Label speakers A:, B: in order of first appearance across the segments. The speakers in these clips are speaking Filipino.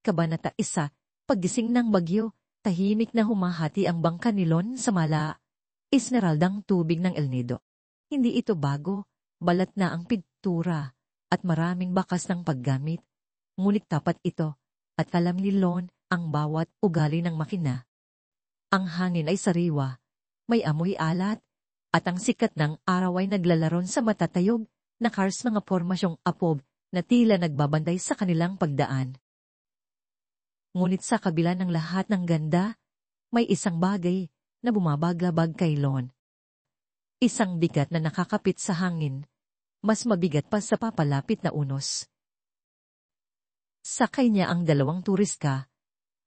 A: Kabanata 1, paggising ng bagyo, tahimik na humahati ang bangka ni Lon sa mala. Ismeraldang tubig ng El Nido. Hindi ito bago, balat na ang pintura, at maraming bakas ng paggamit. Ngunit tapat ito, at alam ni Lon ang bawat ugali ng makina. Ang hangin ay sariwa, may amoy alat, at ang sikat ng araw ay naglalaron sa matatayog na cars mga pormasyong apob na tila nagbabantay sa kanilang pagdaan. Ngunit sa kabila ng lahat ng ganda, may isang bagay na bumabagabag kay Lon. Isang bigat na nakakapit sa hangin, mas mabigat pa sa papalapit na unos. Sakay niya ang dalawang turista,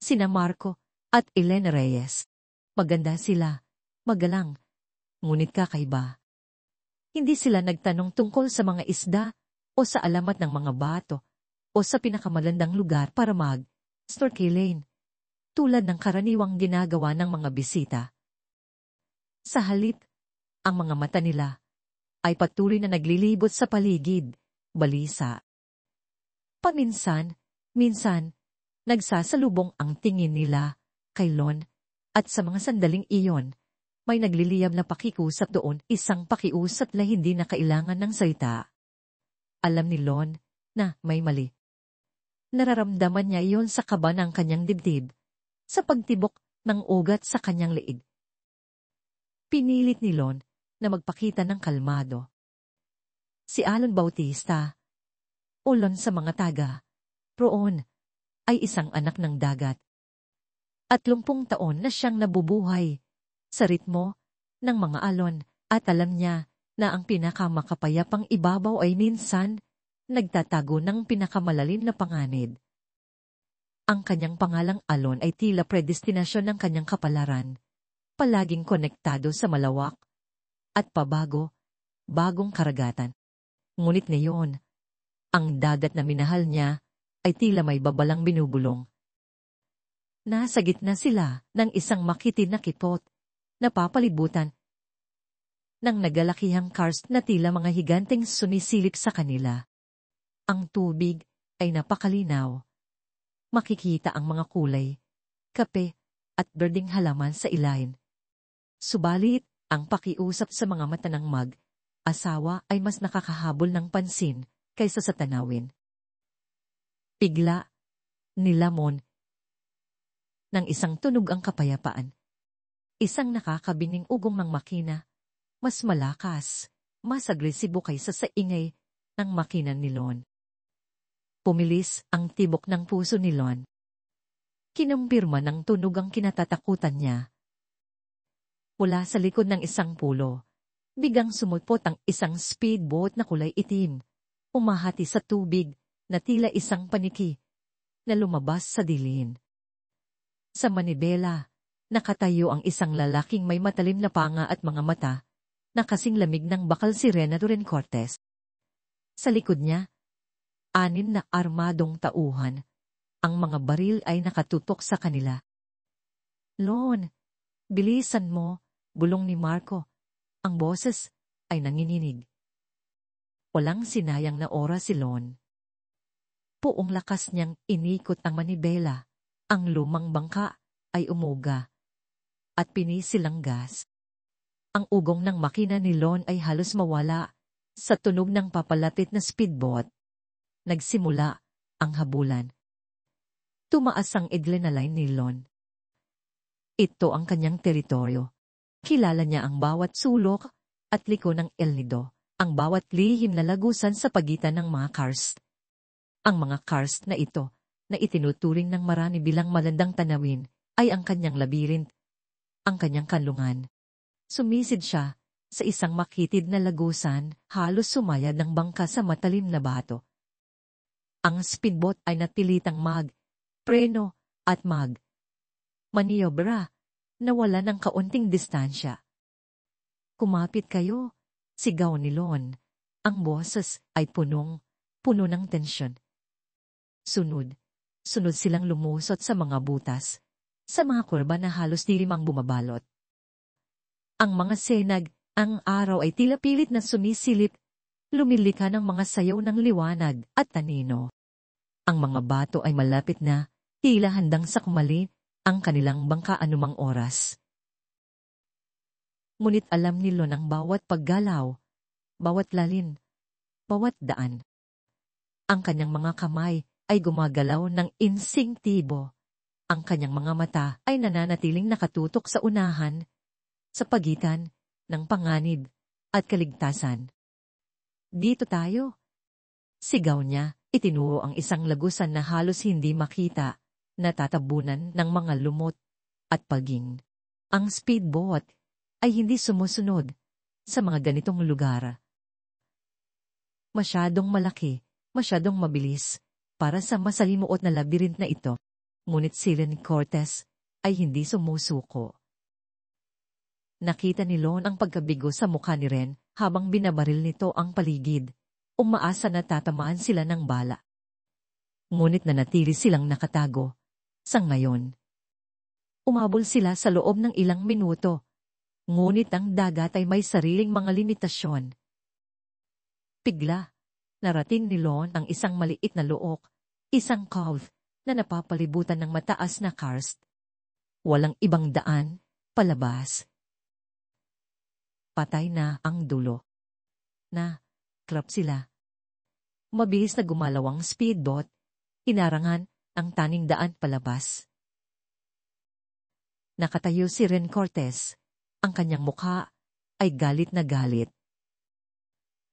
A: sina Marco at Elena Reyes. Maganda sila, magalang, ngunit kakaiba. Hindi sila nagtanong tungkol sa mga isda o sa alamat ng mga bato o sa pinakamalandang lugar para mag-snorkeling, tulad ng karaniwang ginagawa ng mga bisita. Sa halip, ang mga mata nila ay patuloy na naglilibot sa paligid, balisa. Minsan, nagsasalubong ang tingin nila kay Lon at sa mga sandaling iyon, may nagliliyab na pakikusap doon, isang pakiusap na hindi na kailangan ng salita. Alam ni Lon na may mali. Nararamdaman niya iyon sa kaba ng kanyang dibdib, sa pagtibok ng ugat sa kanyang leeg. Pinilit ni Lon na magpakita ng kalmado. Si Alon Bautista, o Lon sa mga taga, roon, ay isang anak ng dagat. At 30 taon na siyang nabubuhay sa ritmo ng mga alon at alam niya na ang pinakamakapayapang ibabaw ay minsan nagtatago ng pinakamalalim na panganib. Ang kanyang pangalang Alon ay tila predestinasyon ng kanyang kapalaran, palaging konektado sa malawak at bagong karagatan. Ngunit ngayon, ang dagat na minahal niya ay tila may babalang binubulong. Nasa gitna sila ng isang makitid na kipot, napapalibutan ng nagalakihang cars na tila mga higanteng sumisilip sa kanila. Ang tubig ay napakalinaw. Makikita ang mga kulay, kape at berdeng halaman sa ilalim. Subalit, ang pakiusap sa mga mata ng mag-asawa ay mas nakakahabol ng pansin kaysa sa tanawin. Bigla, nilamon ng isang tunog ang kapayapaan. Isang nakakabining ugong ng makina, mas malakas, mas agresibo kaysa sa ingay ng makina ni Lon. Pumilis ang tibok ng puso ni Lon. Kinumpirma ng tunog ang kinatatakutan niya. Mula sa likod ng isang pulo, bigang sumulpot ang isang speedboat na kulay itim, umahati sa tubig na tila isang paniki na lumabas sa dilim. Sa manibela, nakatayo ang isang lalaking may matalim na panga at mga mata, na kasing lamig ng bakal si Renato Cortez. Sa likod niya, 6 na armadong tauhan. Ang mga baril ay nakatutok sa kanila. Lon, bilisan mo, bulong ni Marco. Ang boses ay nanginginig. Walang sinayang na oras si Lon. Buong lakas niyang inikot ang manibela. Ang lumang bangka ay umuga at pinisil ang gas. Ang ugong ng makina ni Lon ay halos mawala sa tunog ng papalapit na speedboat. Nagsimula ang habulan. Tumaas ang adrenaline ni Lon. Ito ang kanyang teritoryo. Kilala niya ang bawat sulok at liko ng El Nido, ang bawat lihim na lagusan sa pagitan ng mga cars. Ang mga cars na ito, na itinuturing ng marami bilang malandang tanawin, ay ang kanyang labirint, ang kanyang kanlungan. Sumisid siya sa isang makitid na lagusan, halos sumayad ng bangka sa matalim na bato. Ang speedboat ay napilitang preno at maniobra, na wala ng kaunting distansya. Kumapit kayo, sigaw ni Lon. Ang boses ay puno ng tensyon. Sunod silang lumusot sa mga butas, sa mga kurba na halos dilimang bumabalot. Ang mga senag, ang araw ay tila pilit na sumisilip, lumilika ng mga sayaw ng liwanag at tanino. Ang mga bato ay malapit na, Tila handang sakmali ang kanilang bangka anumang oras. Ngunit alam ni Lon ang bawat paggalaw, bawat lalin, bawat daan. Ang kanyang mga kamay ay gumagalaw ng instinktibo. Ang kanyang mga mata ay nananatiling nakatutok sa unahan, sa pagitan ng panganib at kaligtasan. Dito tayo. Sigaw niya, itinuro ang isang lagusan na halos hindi makita, natatabunan ng mga lumot at paging. Ang speedboat ay hindi sumusunod sa mga ganitong lugar. Masyadong malaki, masyadong mabilis para sa masalimuot na labirint na ito. Ngunit si Ren Cortez ay hindi sumusuko. Nakita ni Lon ang pagkabigo sa mukha ni Ren habang binabaril nito ang paligid. Umaasa na tatamaan sila ng bala. Ngunit nanatili silang nakatago. Sa ngayon, umabol sila sa loob ng ilang minuto. Ngunit ang dagat ay may sariling mga limitasyon. Bigla, narating ni Lon ang isang maliit na look, isang cove na napapalibutan ng mataas na karst. Walang ibang daan, palabas. Patay na ang dulo. Klap sila. Mabilis na gumalaw ang speedboat, inarangan ang tanging daan palabas. Nakatayo si Ren Cortez. Ang kanyang mukha ay galit na galit.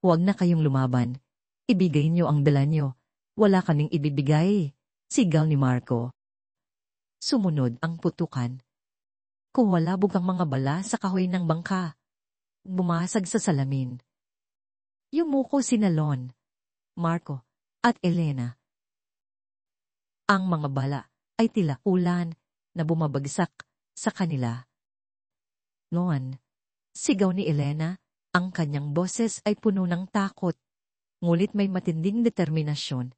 A: Huwag na kayong lumaban. Ibigay niyo ang dala niyo. Wala kaming ibibigay, sigaw ni Marco. Sumunod ang putukan. Kumalabog ang mga bala sa kahoy ng bangka. Bumasag sa salamin. Yumuko sina Lon, Marco, at Elena. Ang mga bala ay tila ulan na bumabagsak sa kanila. Lon, sigaw ni Elena, ang kanyang boses ay puno ng takot, ngunit may matinding determinasyon.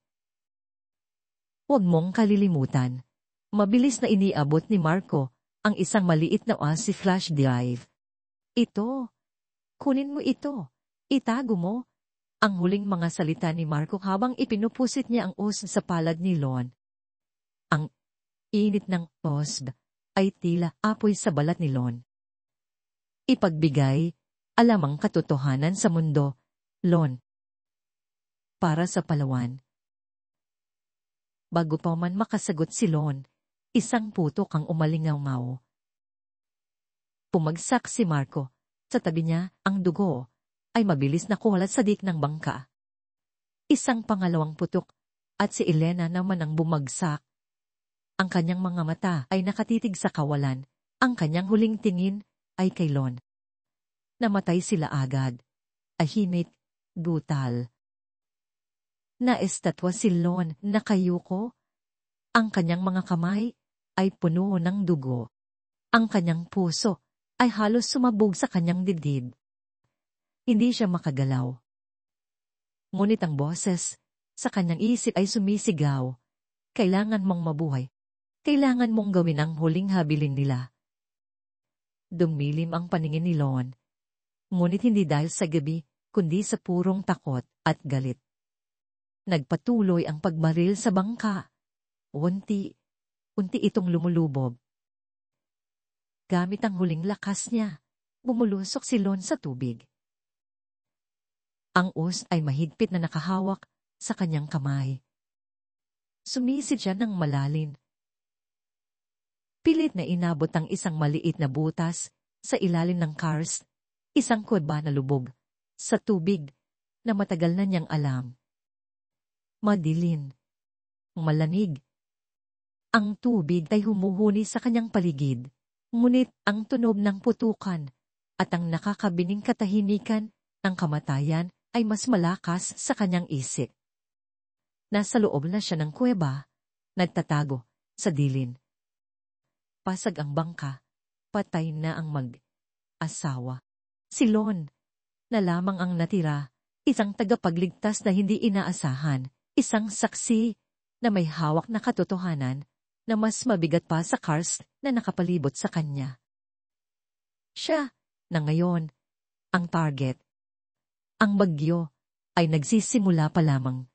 A: Huwag mong kalilimutan. Mabilis na iniabot ni Marco ang isang maliit na Aussie flash drive. Ito. Kunin mo ito. Itago mo. Ang huling mga salita ni Marco habang ipinupusit niya ang os sa palad ni Lon. Ang init ng osb ay tila apoy sa balat ni Lon. Ipagbigay, alam ang katotohanan sa mundo, Lon. Para sa Palawan. Bago pa man makasagot si Lon, isang putok ang umalingaw-ngaw. Pumagsak si Marco. Sa tabi niya, ang dugo ay mabilis na kumalat sa dik ng bangka. Isang pangalawang putok, at si Elena naman ang bumagsak. Ang kanyang mga mata ay nakatitig sa kawalan. Ang kanyang huling tingin ay kay Lon. Namatay sila agad. Ahimik, brutal. Naestatwa si Lon nakayuko. Ang kanyang mga kamay ay puno ng dugo. Ang kanyang puso ay halos sumabog sa kanyang dibdib. Hindi siya makagalaw. Ngunit ang boses sa kanyang isip ay sumisigaw. Kailangan mong mabuhay. Kailangan mong gawin ang huling habilin nila. Dumilim ang paningin ni Lon. Ngunit hindi dahil sa gabi, kundi sa purong takot at galit. Nagpatuloy ang pagbaril sa bangka. Unti itong lumulubob. Gamit ang huling lakas niya, bumulusok si Lon sa tubig. Ang os ay mahigpit na nakahawak sa kanyang kamay. Sumisid siya ng malalim. Pilit na inabot ang isang maliit na butas sa ilalim ng karst, isang kuweba na lubog sa tubig na matagal na niyang alam. Madilim. Malamig. Ang tubig ay humuhuni sa kanyang paligid, ngunit ang tunog ng putukan at ang nakakabining katahimikan ng kamatayan ay mas malakas sa kanyang isip. Nasa loob na siya ng kuweba, nagtatago sa dilim. Pasag ang bangka, patay na ang mag-asawa. Si Lon, na lamang ang natira, isang tagapagligtas na hindi inaasahan, isang saksi na may hawak na katotohanan na mas mabigat pa sa karst na nakapalibot sa kanya. Siya, na ngayon, ang target. Ang bagyo ay nagsisimula pa lamang.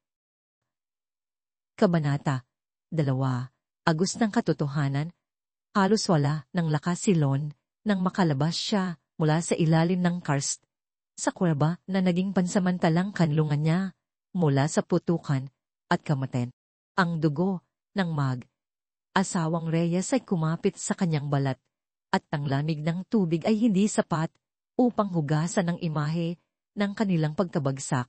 A: Kabanata 2. Agos ng katotohanan, halos wala ng lakas si Lon nang makalabas siya mula sa ilalim ng karst sa kuweba na naging pansamantalang kanlungan niya mula sa putukan at kamaten. Ang dugo ng asawang Reyes ay kumapit sa kanyang balat at ang lamig ng tubig ay hindi sapat upang hugasan ang imahe ng kanilang pagkabagsak.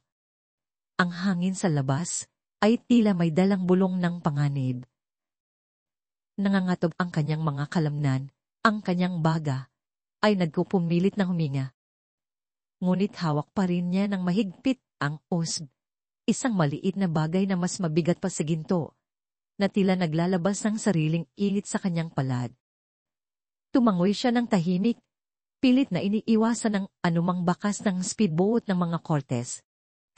A: Ang hangin sa labas ay tila may dalang bulong ng panganib. Nangangatog ang kanyang mga kalamnan, ang kanyang baga ay nagpupumilit na huminga. Ngunit hawak pa rin niya ng mahigpit ang usb, isang maliit na bagay na mas mabigat pa sa ginto, na tila naglalabas ng sariling init sa kanyang palad. Tumangoy siya ng tahimik, pilit na iniiwasan ng anumang bakas ng speedboat ng mga Cortez.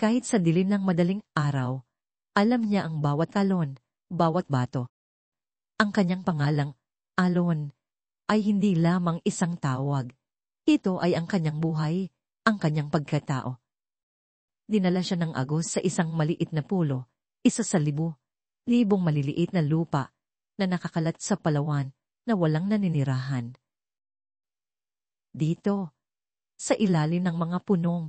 A: Kahit sa dilim ng madaling araw, alam niya ang bawat alon, bawat bato. Ang kanyang pangalang, Alon, ay hindi lamang isang tawag. Ito ay ang kanyang buhay, ang kanyang pagkatao. Dinala siya ng agos sa isang maliit na pulo, isa sa libong maliliit na lupa na nakakalat sa Palawan na walang naninirahan. Dito, sa ilalim ng mga punong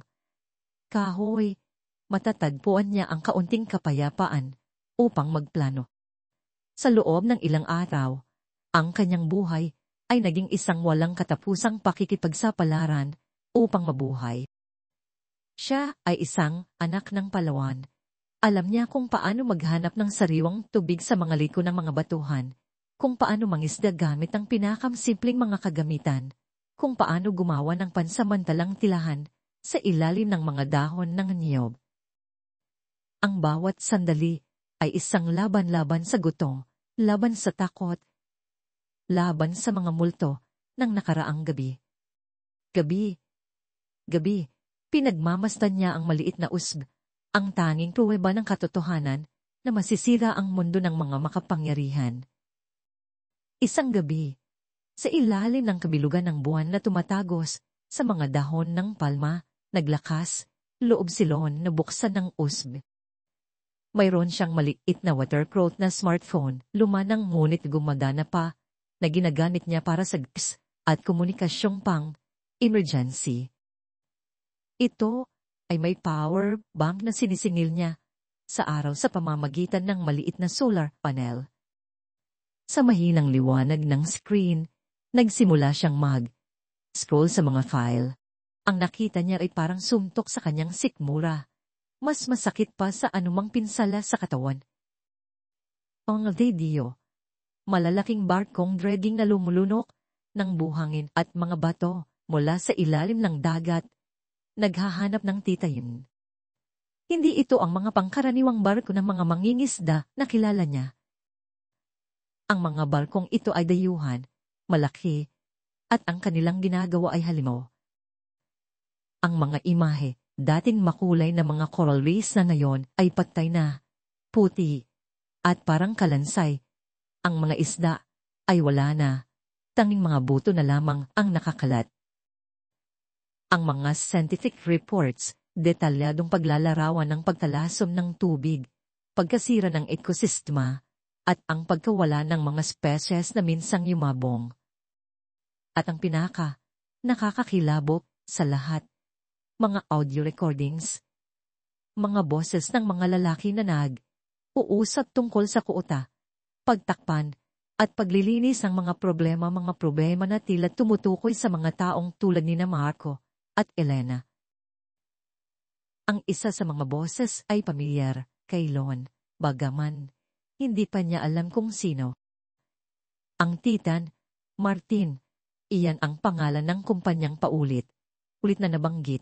A: kahoy, matatagpuan niya ang kaunting kapayapaan upang magplano. Sa loob ng ilang araw, ang kanyang buhay ay naging isang walang katapusang pakikipagsapalaran upang mabuhay. Siya ay isang anak ng Palawan. Alam niya kung paano maghanap ng sariwang tubig sa mga liko ng mga batuhan, kung paano mangisda gamit ang pinakamsimpleng mga kagamitan, kung paano gumawa ng pansamantalang tilahan sa ilalim ng mga dahon ng niyog. Ang bawat sandali ay isang laban-laban sa gutom, laban sa takot, laban sa mga multo ng nakaraang gabi. Gabi, pinagmamasdan niya ang maliit na usb, ang tanging pruweba ng katotohanan na masisira ang mundo ng mga makapangyarihan. Isang gabi, sa ilalim ng kabilugan ng buwan na tumatagos sa mga dahon ng palma, naglakas, loob si Lon na buksan ng usb. Mayroon siyang maliit na waterproof na smartphone, lumanang ngunit gumagana pa, na ginagamit niya para sa GPS at komunikasyong pang-emergency. Ito ay may power bank na sinisingil niya sa araw sa pamamagitan ng maliit na solar panel. Sa mahinang liwanag ng screen, nagsimula siyang mag-scroll sa mga file. Ang nakita niya ay parang sumtok sa kanyang sikmura. Mas masakit pa sa anumang pinsala sa katawan. Ang video, malalaking barkong dragging na lumulunok ng buhangin at mga bato mula sa ilalim ng dagat, naghahanap ng titayin. Hindi ito ang mga pangkaraniwang barko ng mga mangingisda na kilala niya. Ang mga barkong ito ay dayuhan, malaki, at ang kanilang ginagawa ay halimaw. Ang mga imahe, dating makulay na mga coral reefs na ngayon ay patay na, puti, at parang kalansay. Ang mga isda ay wala na, tanging mga buto na lamang ang nakakalat. Ang mga scientific reports, detalyadong paglalarawan ng pagtalasom ng tubig, pagkasira ng ekosistema, at ang pagkawala ng mga species na minsang yumabong. At ang nakakakilabot sa lahat, mga audio recordings, mga boses ng mga lalaki na uusap tungkol sa kuota, pagtakpan, at paglilinis ng mga problema na tila tumutukoy sa mga taong tulad ni Marco at Elena. Ang isa sa mga boses ay pamilyar kay Lon, bagaman hindi pa niya alam kung sino. Ang Titan, Martin, iyan ang pangalan ng kumpanyang ulit na nabanggit.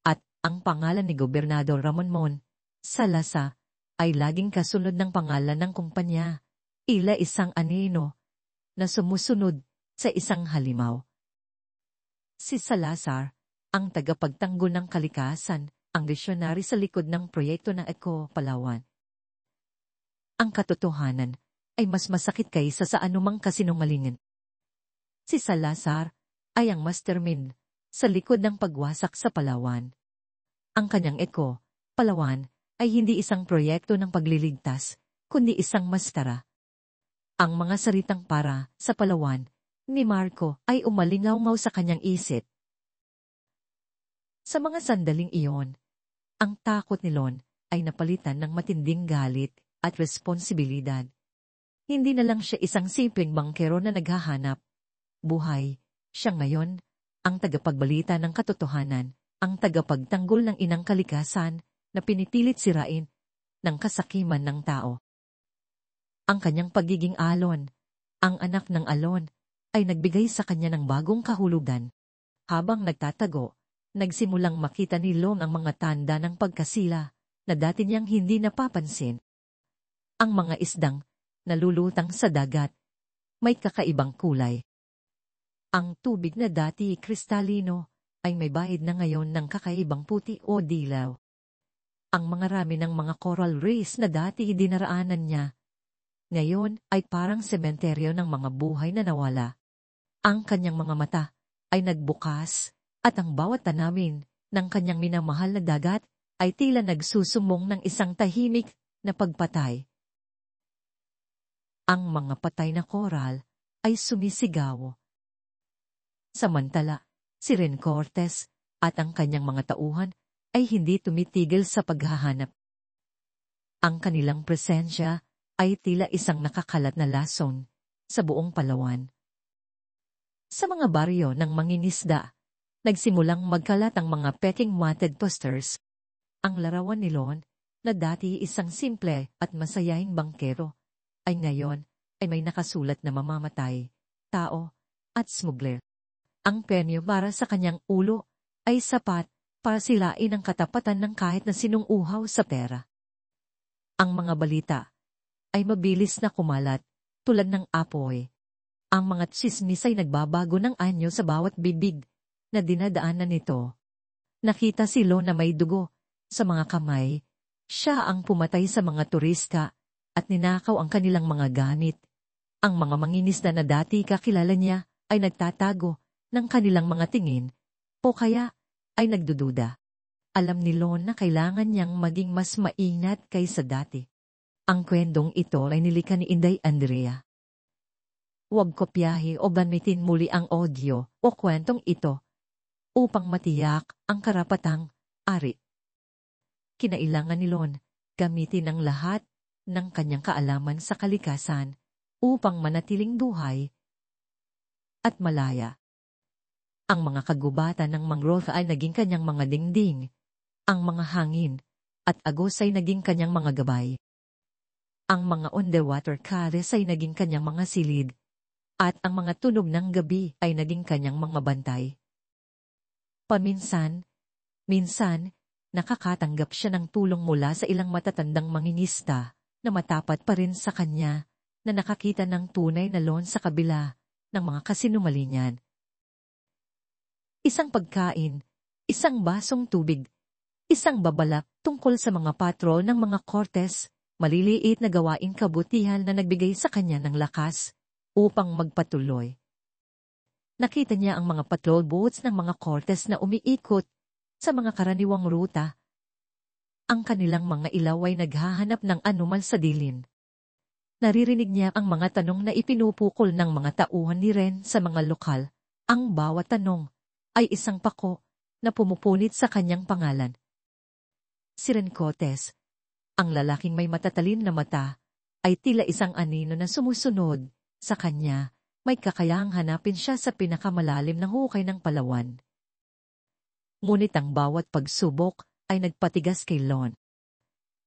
A: At ang pangalan ni Gobernador Ramon Salazar ay laging kasunod ng pangalan ng kumpanya, isang anino na sumusunod sa isang halimaw. Si Salazar, ang tagapagtanggol ng kalikasan, ang visionary sa likod ng proyekto ng Eco Palawan. Ang katotohanan ay mas masakit kaysa sa anumang kasinungalingan. Si Salazar ay ang mastermind sa likod ng pagwasak sa Palawan. Ang kanyang Eco Palawan ay hindi isang proyekto ng pagliligtas, kundi isang maskara. Ang mga salitang para sa Palawan ni Marco ay umalingaw-ngaw sa kanyang isip. Sa mga sandaling iyon, ang takot ni Lon ay napalitan ng matinding galit at responsibilidad. Hindi na lang siya isang simpleng bangkero na naghahanap buhay. Siya ngayon ang tagapagbalita ng katotohanan, ang tagapagtanggol ng inang kalikasan na pinipilit sirain ng kasakiman ng tao. Ang kanyang pagiging alon, ang anak ng alon, ay nagbigay sa kanya ng bagong kahulugan. Habang nagtatago, nagsimulang makita ni Lon ang mga tanda ng pagkasila na dati niyang hindi napapansin. Ang mga isdang nalulutang sa dagat, may kakaibang kulay. Ang tubig na dati kristalino ay may bahid na ngayon ng kakaibang puti o dilaw. Ang mga rami ng mga coral reefs na dati dinaraanan niya, ngayon ay parang sementeryo ng mga buhay na nawala. Ang kanyang mga mata ay nagbukas at ang bawat tanamin ng kanyang minamahal na dagat ay tila nagsusumong ng isang tahimik na pagpatay. Ang mga patay na koral ay sumisigaw. Samantala, si Ren Cortez at ang kanyang mga tauhan ay hindi tumitigil sa paghahanap. Ang kanilang presensya ay tila isang nakakalat na lason sa buong Palawan. Sa mga baryo ng mangingisda, nagsimulang magkalat ang mga peking wanted posters. Ang larawan ni Lon, na dati isang simple at masayahing bangkero, ay ngayon ay may nakasulat na mamamatay, tao, at smuggler. Ang premyo para sa kanyang ulo ay sapat para silain ang katapatan ng kahit na sinong uhaw sa pera. Ang mga balita ay mabilis na kumalat tulad ng apoy. Ang mga tsismis ay nagbabago ng anyo sa bawat bibig na dinadaanan nito. Nakita si Lon na may dugo sa mga kamay. Siya ang pumatay sa mga turista at ninakaw ang kanilang mga gamit. Ang mga mangingisda na dati kakilala niya ay nagtatago ng kanilang mga tingin o kaya ay nagdududa. Alam ni Lon na kailangan niyang maging mas maingat kaysa dati. Ang kwentong ito ay nilikha ni Inday Andrea. Huwag kopyahe o gamitin muli ang audio o kwentong ito upang matiyak ang karapatang ari. Kinailangan ni Lon gamitin ang lahat ng kanyang kaalaman sa kalikasan upang manatiling buhay at malaya. Ang mga kagubatan ng mangrove ay naging kanyang mga dingding, ang mga hangin at agos ay naging kanyang mga gabay. Ang mga underwater caves ay naging kanyang mga silid, at ang mga tunog ng gabi ay naging kanyang mga bantay. Paminsan, nakakatanggap siya ng tulong mula sa ilang matatandang mangingisda na matapat pa rin sa kanya na nakakita ng tunay na Lon sa kabila ng mga kasinungalingan. Isang pagkain, isang basong tubig, isang babala tungkol sa mga patrol ng mga Cortez, maliliit na gawaing kabutihan na nagbigay sa kanya ng lakas upang magpatuloy. Nakita niya ang mga patrol boats ng mga Cortez na umiikot sa mga karaniwang ruta. Ang kanilang mga ilaw ay naghahanap ng anuman sa dilim. Naririnig niya ang mga tanong na ipinupukol ng mga tauhan ni Ren sa mga lokal. Ang bawat tanong ay isang pako na pumupunit sa kanyang pangalan. Si Ren Cortez, ang lalaking may matatalim na mata, ay tila isang anino na sumusunod sa kanya. May kakayahang hanapin siya sa pinakamalalim ng hukay ng Palawan. Ngunit ang bawat pagsubok ay nagpatigas kay Lon.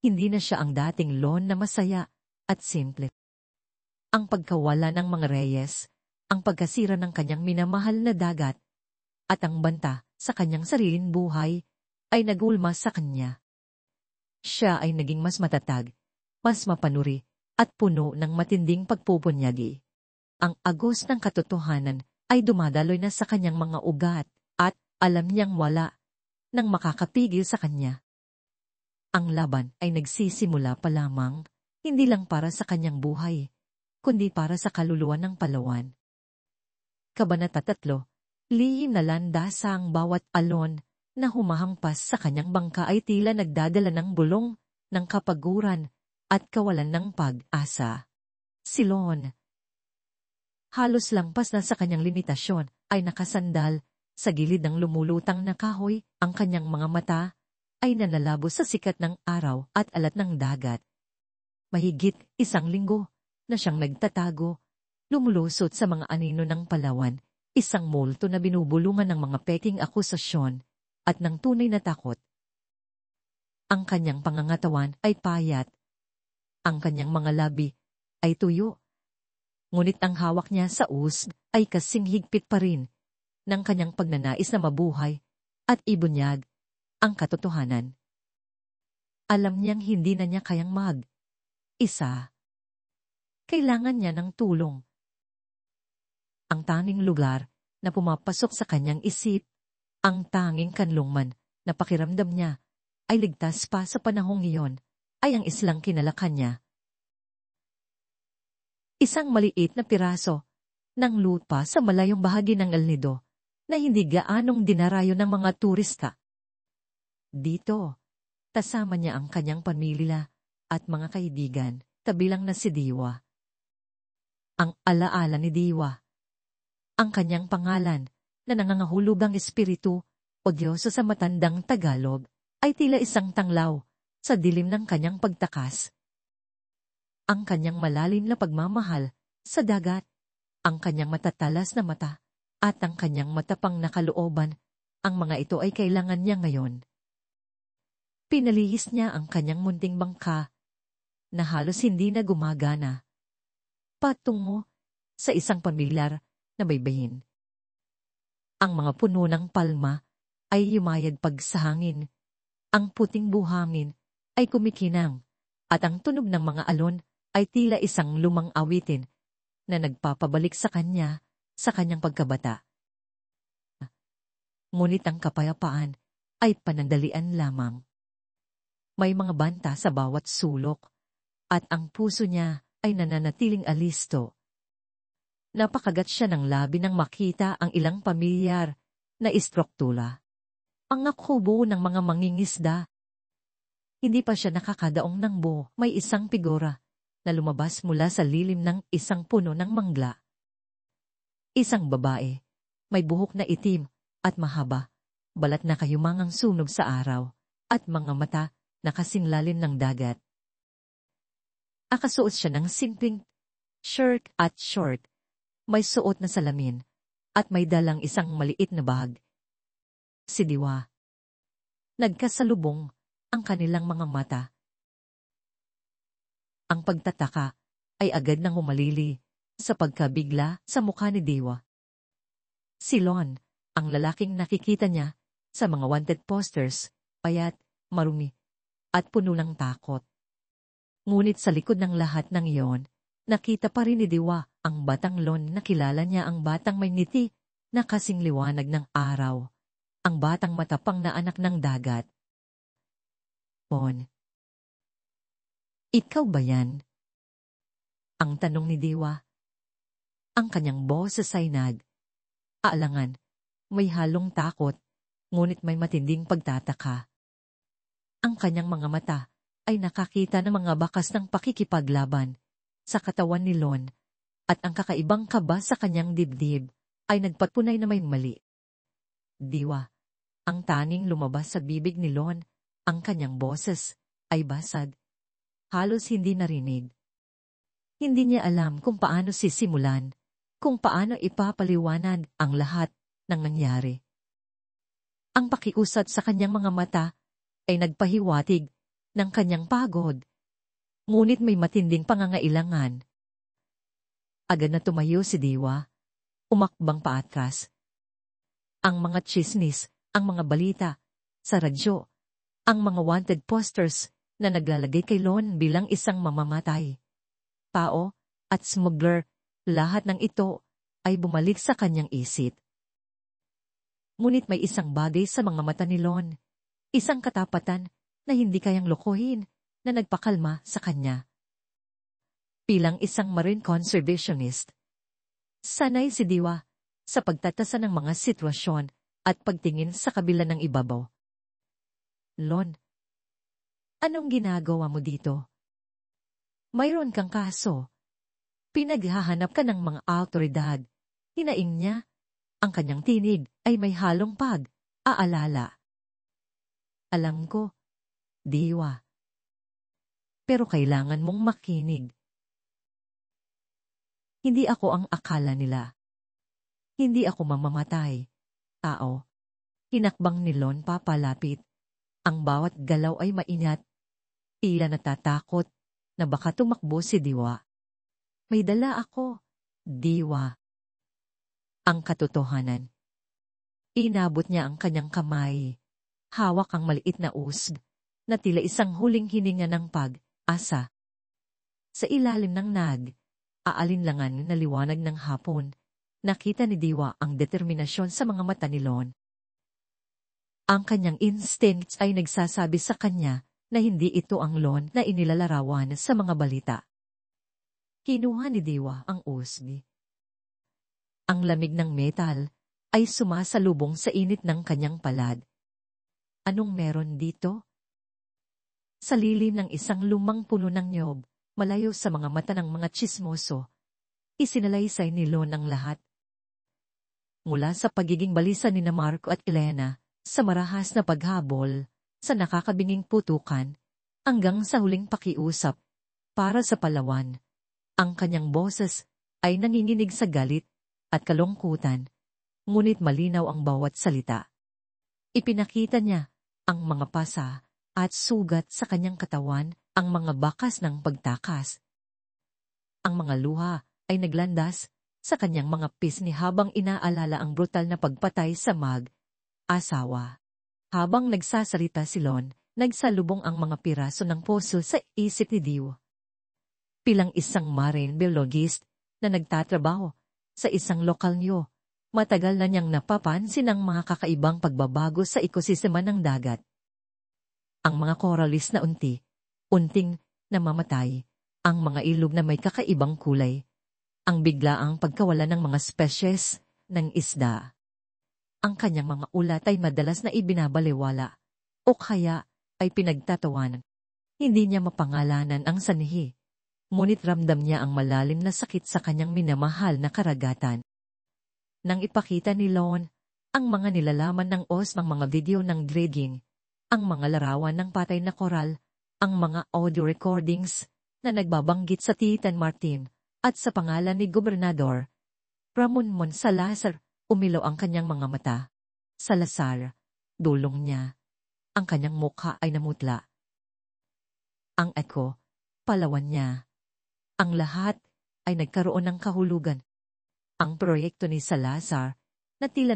A: Hindi na siya ang dating Lon na masaya at simple. Ang pagkawala ng mga reyes, ang pagkasira ng kanyang minamahal na dagat, at ang banta sa kanyang sariling buhay ay nagulma sa kanya. Siya ay naging mas matatag, mas mapanuri, at puno ng matinding pagpupunyagi. Ang agos ng katotohanan ay dumadaloy na sa kanyang mga ugat at alam niyang wala nang makakapigil sa kanya. Ang laban ay nagsisimula pa lamang, hindi lang para sa kanyang buhay, kundi para sa kaluluwa ng Palawan. Kabanata 3, lihim na landasa ang bawat alon na humahangpas sa kanyang bangka ay tila nagdadala ng bulong, ng kapaguran, at kawalan ng pag-asa. Si Lon, Halos lampas na sa kanyang limitasyon, ay nakasandal sa gilid ng lumulutang na kahoy. Ang kanyang mga mata ay nalalabo sa sikat ng araw at alat ng dagat. Mahigit 1 linggo na siyang nagtatago, lumulusot sa mga anino ng Palawan, isang multo na binubulungan ng mga peking akusasyon at ng tunay na takot. Ang kanyang pangangatawan ay payat. Ang kanyang mga labi ay tuyo. Ngunit ang hawak niya sa ay kasing higpit pa rin ng kanyang pagnanais na mabuhay at ibunyag ang katotohanan. Alam niyang hindi na niya kayang mag-isa. Kailangan niya ng tulong. Ang tanging lugar na pumapasok sa kanyang isip, ang tanging kanlungman na pakiramdam niya ay ligtas pa sa panahong iyon, ay ang islang kinalakan niya. Isang maliit na piraso ng lupa sa malayong bahagi ng El Nido na hindi gaanong dinarayo ng mga turista. Dito, kasama niya ang kanyang pamilya at mga kaibigan, kabilang na si Diwa. Ang alaala ni Diwa, ang kanyang pangalan na nangangahulugang espiritu o Diyosa sa matandang Tagalog, ay tila isang tanglaw sa dilim ng kanyang pagtakas. Ang kanyang malalim na pagmamahal sa dagat, ang kanyang matatalas na mata, at ang kanyang matapang na kalooban, ang mga ito ay kailangan niya ngayon. Pinalihis niya ang kanyang munting bangka na halos hindi na gumagana patungo sa isang pamilyar na baybayin. Ang mga puno ng palma ay yumayad pag sa hangin. Ang puting buhangin ay kumikinang at ang tunog ng mga alon ay tila isang lumang awitin na nagpapabalik sa kanya sa kanyang pagkabata. Ngunit ang kapayapaan ay panandalian lamang. May mga banta sa bawat sulok at ang puso niya ay nananatiling alisto. Napakagat siya ng labi nang makita ang ilang pamilyar na istruktura. Ang kubo ng mga mangingisda. Hindi pa siya nakakadaong ng buo, may isang figura na lumabas mula sa lilim ng isang puno ng mangla. Isang babae, may buhok na itim at mahaba, balat na kayumangang sunog sa araw, at mga mata na kasing lalim ng dagat. Nakasuot siya ng simpleng shirt at short, may suot na salamin, at may dalang isang maliit na bag. Si Diwa. Nagkasalubong ang kanilang mga mata. Ang pagtataka ay agad nang umalili sa pagkabigla sa mukha ni Diwa. Si Lon, ang lalaking nakikita niya sa mga wanted posters, payat, marumi, at puno ng takot. Ngunit sa likod ng lahat ng iyon, nakita pa rin ni Diwa ang batang Lon na kilala niya, ang batang may ngiti na kasing liwanag ng araw. Ang batang matapang na anak ng dagat. Bon. Ikaw ba yan? Ang tanong ni Diwa. Ang kanyang boses ay aalangan, may halong takot, ngunit may matinding pagtataka. Ang kanyang mga mata ay nakakita ng mga bakas ng pakikipaglaban sa katawan ni Lon, at ang kakaibang kaba sa kanyang dibdib ay nagpatunay na may mali. Diwa. Ang tanging lumabas sa bibig ni Lon, ang kanyang boses, ay basag. Halos hindi narinig. Hindi niya alam kung paano sisimulan, kung paano ipapaliwanag ang lahat ng nangyari. Ang pakiusap sa kanyang mga mata ay nagpahiwatig ng kanyang pagod. Ngunit may matinding pangangailangan. Agad na tumayo si Diwa, umakbang paatras. Ang mga tsismis, ang mga balita sa radyo, ang mga wanted posters na naglalagay kay Lon bilang isang mamamatay, tao at smuggler, lahat ng ito ay bumalik sa kanyang isip. Ngunit may isang bagay sa mga mata ni Lon, isang katapatan na hindi kayang lokohin na nagpakalma sa kanya. Bilang isang marine conservationist, sanay si Diwa sa pagtatasa ng mga sitwasyon at pagtingin sa kabila ng ibabaw. Lon, anong ginagawa mo dito? Mayroon kang kaso. Pinaghahanap ka ng mga awtoridad. Hinaing niya. Ang kanyang tinig ay may halong pag-aalala. Alam ko, Diwa. Pero kailangan mong makinig. Hindi ako ang akala nila. Hindi ako mamamatay. Tao. Hinakbang ni Lon papalapit. Ang bawat galaw ay maingat. Tila natatakot na baka tumakbo si Diwa. May dala ako, Diwa. Ang katotohanan. Inabot niya ang kanyang kamay. Hawak ang maliit na usg na tila isang huling hininga ng pag-asa. Sa ilalim ng aalinlangan na liwanag ng hapon, nakita ni Diwa ang determinasyon sa mga mata ni Lon. Ang kanyang instincts ay nagsasabi sa kanya na hindi ito ang Lon na inilalarawan sa mga balita. Kinuha ni Diwa ang usg. Ang lamig ng metal ay sumasalubong sa init ng kanyang palad. Anong meron dito? Sa lilim ng isang lumang puno ng niyog, malayo sa mga mata ng mga tsismoso, isinalaysay ni Lon ang lahat. Mula sa pagiging balisa ni na Marco at Elena, sa marahas na paghabol, sa nakakabinging putukan, hanggang sa huling pakiusap, para sa Palawan, ang kanyang boses ay nanginginig sa galit at kalungkutan, ngunit malinaw ang bawat salita. Ipinakita niya ang mga pasa at sugat sa kanyang katawan, ang mga bakas ng pagtakas. Ang mga luha ay naglandas sa kanyang mga pisngi habang inaalala ang brutal na pagpatay sa mag-asawa. Habang nagsasalita si Lon, nagsalubong ang mga piraso ng puzzle sa isip ni Diwa. Bilang isang marine biologist na nagtatrabaho sa isang lokal niyo, matagal na niyang napapansin ang mga kakaibang pagbabago sa ekosistema ng dagat. Ang mga coralis na unting namamatay, ang mga ilog na may kakaibang kulay, ang biglaang pagkawala ng mga species ng isda. Ang kanyang mga ulat ay madalas na ibinabaliwala o kaya ay pinagtatawanan. Hindi niya mapangalanan ang sanhi, ngunit ramdam niya ang malalim na sakit sa kanyang minamahal na karagatan. Nang ipakita ni Lon ang mga nilalaman ng ng mga video ng dredging, ang mga larawan ng patay na koral, ang mga audio recordings na nagbabanggit sa Titan Martin at sa pangalan ni Gobernador Ramon Salazar, umilaw ang kanyang mga mata. Salazar, dulong niya. Ang kanyang mukha ay namutla. Ang echo, Palawan niya. Ang lahat ay nagkaroon ng kahulugan. Ang proyekto ni Salazar na tila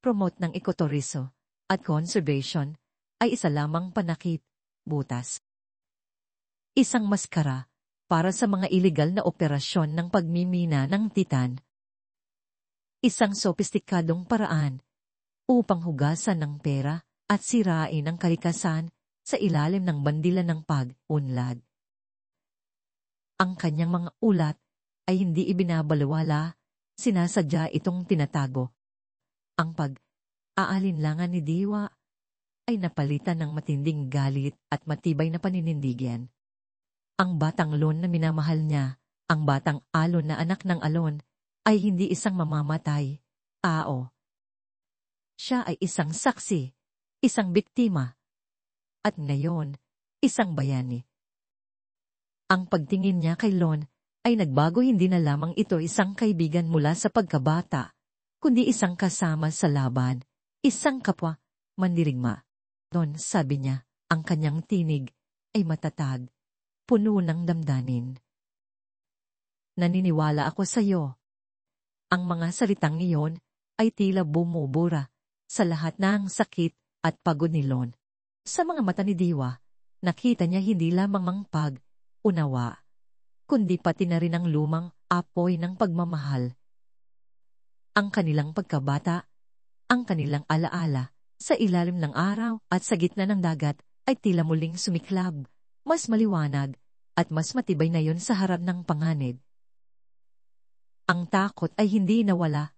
A: promote ng ekoturismo at conservation ay isa lamang panakip, butas. Isang maskara para sa mga iligal na operasyon ng pagmimina ng titan. Isang sopistikadong paraan upang hugasan ng pera at sirain ang kalikasan sa ilalim ng bandila ng pag-unlad. Ang kanyang mga ulat ay hindi ibinabalewala, sinasadya itong tinatago. Ang pag-aalinlangan ni Diwa ay napalitan ng matinding galit at matibay na paninindigan. Ang batang Lon na minamahal niya, ang batang Alon na anak ng Alon, ay hindi isang mamamatay, tao. Siya ay isang saksi, isang biktima, at ngayon, isang bayani. Ang pagtingin niya kay Lon ay nagbago, hindi na lamang ito isang kaibigan mula sa pagkabata, kundi isang kasama sa laban, isang kapwa, mandirigma. Lon, sabi niya, ang kanyang tinig ay matatag, puno ng damdamin. Naniniwala ako sa iyo. Ang mga salitang iyon ay tila bumubura sa lahat ng sakit at pagod ni Lon. Sa mga mata ni Diwa, nakita niya hindi lamang ang pag-unawa, kundi pati na rin ang lumang apoy ng pagmamahal. Ang kanilang pagkabata, ang kanilang alaala, sa ilalim ng araw at sa gitna ng dagat ay tila muling sumiklab, mas maliwanag at mas matibay na yon sa harap ng panganib. Ang takot ay hindi nawala,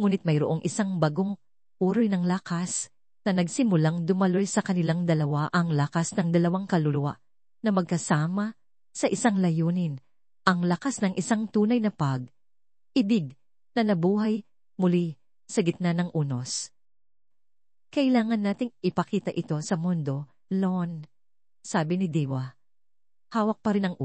A: ngunit mayroong isang bagong uri ng lakas na nagsimulang dumaloy sa kanilang dalawa, ang lakas ng dalawang kaluluwa na magkasama sa isang layunin, Ang lakas ng isang tunay na pag-ibig na nabuhay muli sa gitna ng unos. Kailangan nating ipakita ito sa mundo, Lon, sabi ni Diwa. Hawak pa rin ang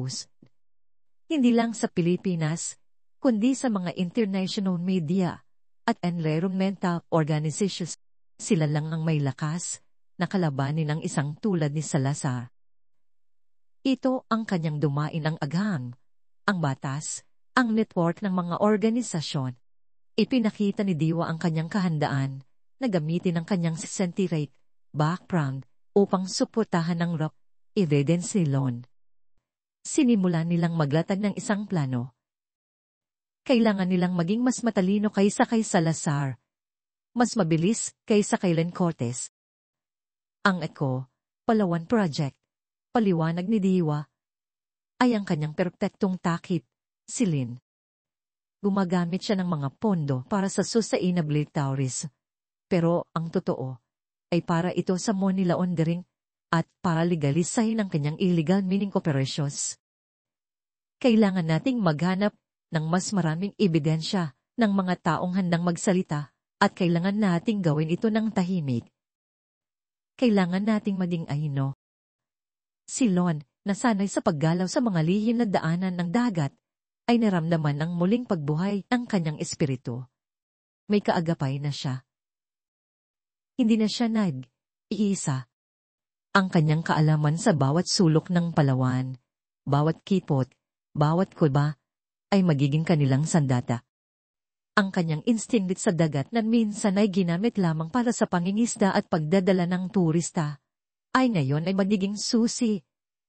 A: hindi lang sa Pilipinas, kundi sa mga international media at environmental organizations. Sila lang ang may lakas na kalabanin ang isang tulad ni Salazar. Ito ang kanyang dumain ang agham, ang batas, ang network ng mga organisasyon. Ipinakita ni Diwa ang kanyang kahandaan na gamitin ang kanyang century background upang suportahan ang rock evidence ni Lon. Sinimulan nilang maglatag ng isang plano. Kailangan nilang maging mas matalino kaysa kay Salazar, mas mabilis kaysa kay Len Cortez. Ang Eco Palawan Project, paliwanag ni Diwa, ay ang kanyang perpektong takip, si Lin. Gumagamit siya ng mga pondo para sa sustainability tourism. Pero ang totoo ay para ito sa money laundering at para legalisahin ang kanyang illegal mining operations. Kailangan nating maghanap ng mas maraming ebidensya ng mga taong handang magsalita at kailangan nating gawin ito ng tahimik. Kailangan nating maging ahino. Si Lon, na sanay sa paggalaw sa mga lihim na daanan ng dagat, ay naramdaman ng muling pagbuhay ng kanyang espiritu. May kaagapay na siya. Hindi na siya nag-iisa. Ang kanyang kaalaman sa bawat sulok ng Palawan, bawat kipot, bawat kuba, ay magiging kanilang sandata. Ang kanyang instinct sa dagat na minsan ay ginamit lamang para sa pangingisda at pagdadala ng turista, ay ngayon ay magiging susi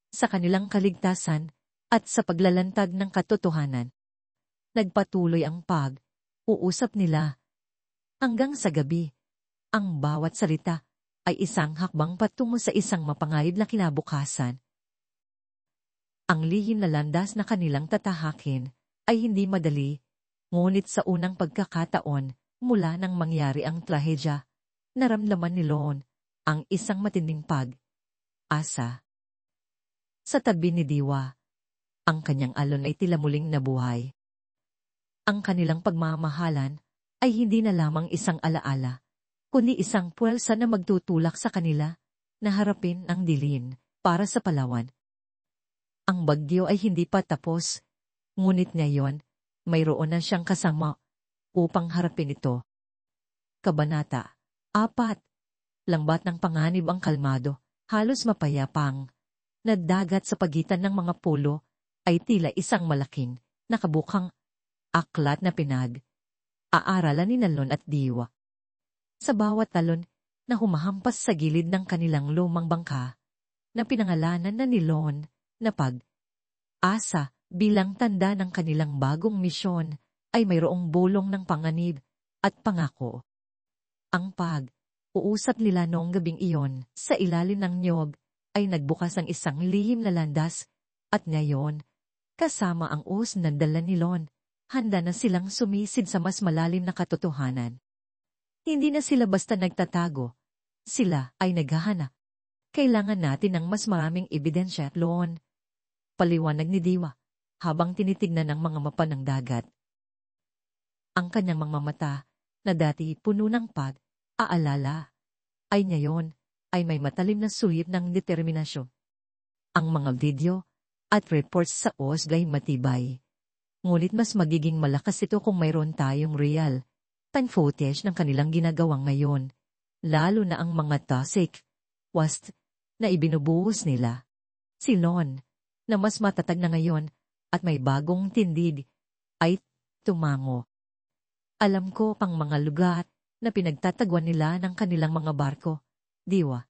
A: sa kanilang kaligtasan at sa paglalantad ng katotohanan. Nagpatuloy ang pag-uusap nila. Hanggang sa gabi, ang bawat salita ay isang hakbang patungo sa isang mapangayod na kinabukasan. Ang lihim na landas na kanilang tatahakin ay hindi madali, ngunit sa unang pagkakataon, mula nang mangyari ang trahedya, naramdaman ni Lon ang isang matinding pag-asa. Sa tabi ni Diwa, ang kanyang alon ay tila muling nabuhay. Ang kanilang pagmamahalan ay hindi na lamang isang alaala, kundi isang puwersa na magtutulak sa kanila na harapin ang dilim para sa Palawan. Ang bagyo ay hindi pa tapos, ngunit ngayon, mayroon na siyang kasama upang harapin ito. Kabanata 4. Lambat ng panganib ang kalmado, halos mapayapang, na dagat sa pagitan ng mga pulo ay tila isang malaking, nakabukang aklat na aaralan ni Lon at Diwa. Sa bawat talon na humahampas sa gilid ng kanilang lumang bangka, na pinangalanan na ni Lon na pag-asa bilang tanda ng kanilang bagong misyon, ay mayroong bulong ng panganib at pangako. Ang pag-uusap nila noong gabing iyon sa ilalim ng niyog ay nagbukas ng isang lihim na landas, at ngayon, kasama ang na dala ni Lon, handa na silang sumisid sa mas malalim na katotohanan. Hindi na sila basta nagtatago. Sila ay naghahanap. Kailangan natin ng mas maraming ebidensya, Lon. Paliwanag ni Diwa, habang tinitignan ng mga mapa ng dagat. Ang kanyang mga mata, na dati puno ng pag-aalala, ay ngayon ay may matalim na suyip ng determinasyon. Ang mga video at reports sa ay matibay. Ngunit mas magiging malakas ito kung mayroon tayong real time footage ng kanilang ginagawang ngayon, lalo na ang mga toxic waste na ibinubuhos nila. Si Lon, na mas matatag na ngayon at may bagong tindig, ay tumango. Alam ko pang mga lugar na pinagtatagwan nila ng kanilang mga barko, Diwa.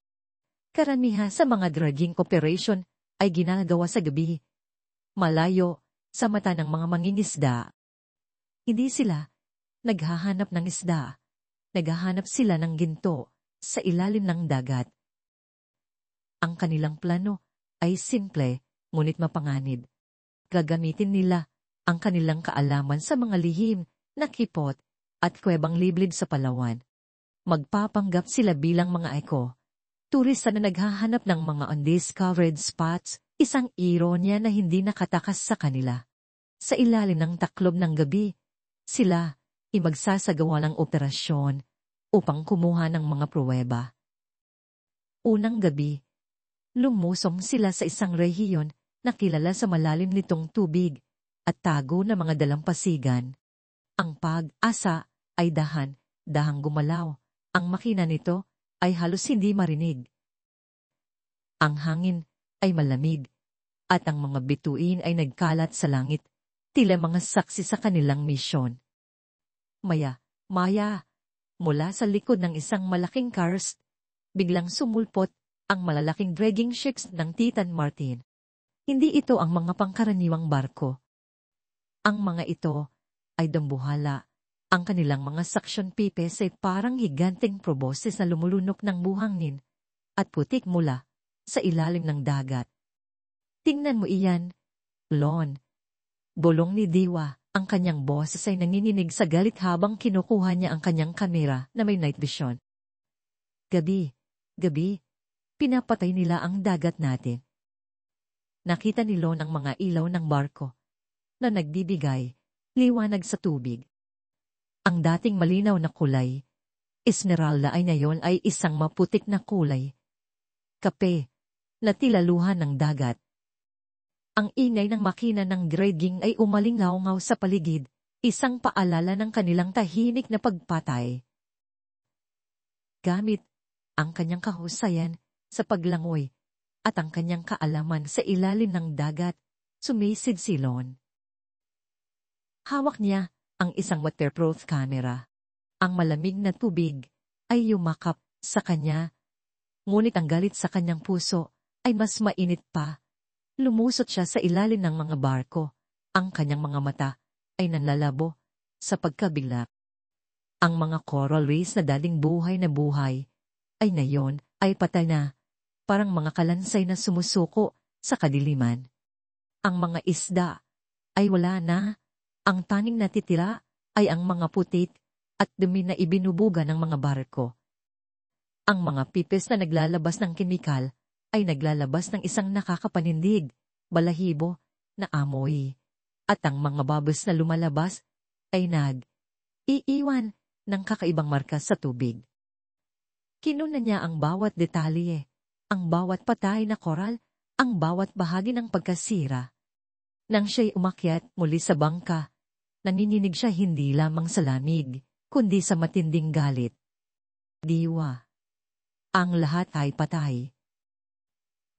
A: Karamihan sa mga dredging operation ay ginagawa sa gabi, malayo sa mata ng mga mangingisda. Hindi sila naghahanap ng isda, naghahanap sila ng ginto sa ilalim ng dagat. Ang kanilang plano ay simple, ngunit mapanganib. Gagamitin nila ang kanilang kaalaman sa mga lihim na kipot at kuwebang liblib sa Palawan. Magpapanggap sila bilang mga turista na naghahanap ng mga undiscovered spots, isang ironya na hindi nakatakas sa kanila. Sa ilalim ng taklob ng gabi, sila magsasagawa ng operasyon upang kumuha ng mga pruweba. Unang gabi, lumusong sila sa isang rehiyon na kilala sa malalim nitong tubig at tago na mga dalampasigan. Ang Pag-asa ay dahang gumalaw. Ang makina nito ay halos hindi marinig. Ang hangin ay malamig at ang mga bituin ay nagkalat sa langit, tila mga saksi sa kanilang misyon. Maya, mula sa likod ng isang malaking karst, biglang sumulpot ang malalaking dragging ships ng Titan Martin. Hindi ito ang mga pangkaraniwang barko. Ang mga ito ay dambuhala. Ang kanilang mga suction pipes ay parang higanteng proboses na lumulunok ng buhangin at putik mula sa ilalim ng dagat. Tingnan mo iyan, Lon. Bulong ni Diwa. Ang kanyang boses ay nanginginig sa galit habang kinukuha niya ang kanyang kamera na may night vision. Gabi, pinapatay nila ang dagat natin. Nakita ni Lon ang mga ilaw ng barko na nagbibigay liwanag sa tubig. Ang dating malinaw na kulay, esmeralda ay ngayon ay isang maputik na kulay. Kape, na tila luha ng dagat. Ang ingay ng makina ng dragging ay umalingaw-ngaw sa paligid, isang paalala ng kanilang tahimik na pagpatay. Gamit ang kanyang kahusayan sa paglangoy at ang kanyang kaalaman sa ilalim ng dagat, sumisid si Lon. Hawak niya ang isang waterproof camera. Ang malamig na tubig ay yumakap sa kanya, ngunit ang galit sa kanyang puso ay mas mainit pa. Lumusot siya sa ilalim ng mga barko. Ang kanyang mga mata ay nanlalabo sa pagkabilak. Ang mga coral reefs na dating buhay na buhay ay ngayon ay patay na, parang mga kalansay na sumusuko sa kadiliman. Ang mga isda ay wala na. Ang tanging natitira ay ang mga putik at dumi na ibinubuga ng mga barko. Ang mga pipes na naglalabas ng kemikal ay naglalabas ng isang nakakapanindig, balahibo na amoy. At ang mga bubbles na lumalabas ay iiwan ng kakaibang marka sa tubig. Kinunan niya ang bawat detalye, ang bawat patay na koral, ang bawat bahagi ng pagkasira. Nang siya'y umakyat muli sa bangka, nanginginig siya hindi lamang sa lamig, kundi sa matinding galit. Diwa. Ang lahat ay patay.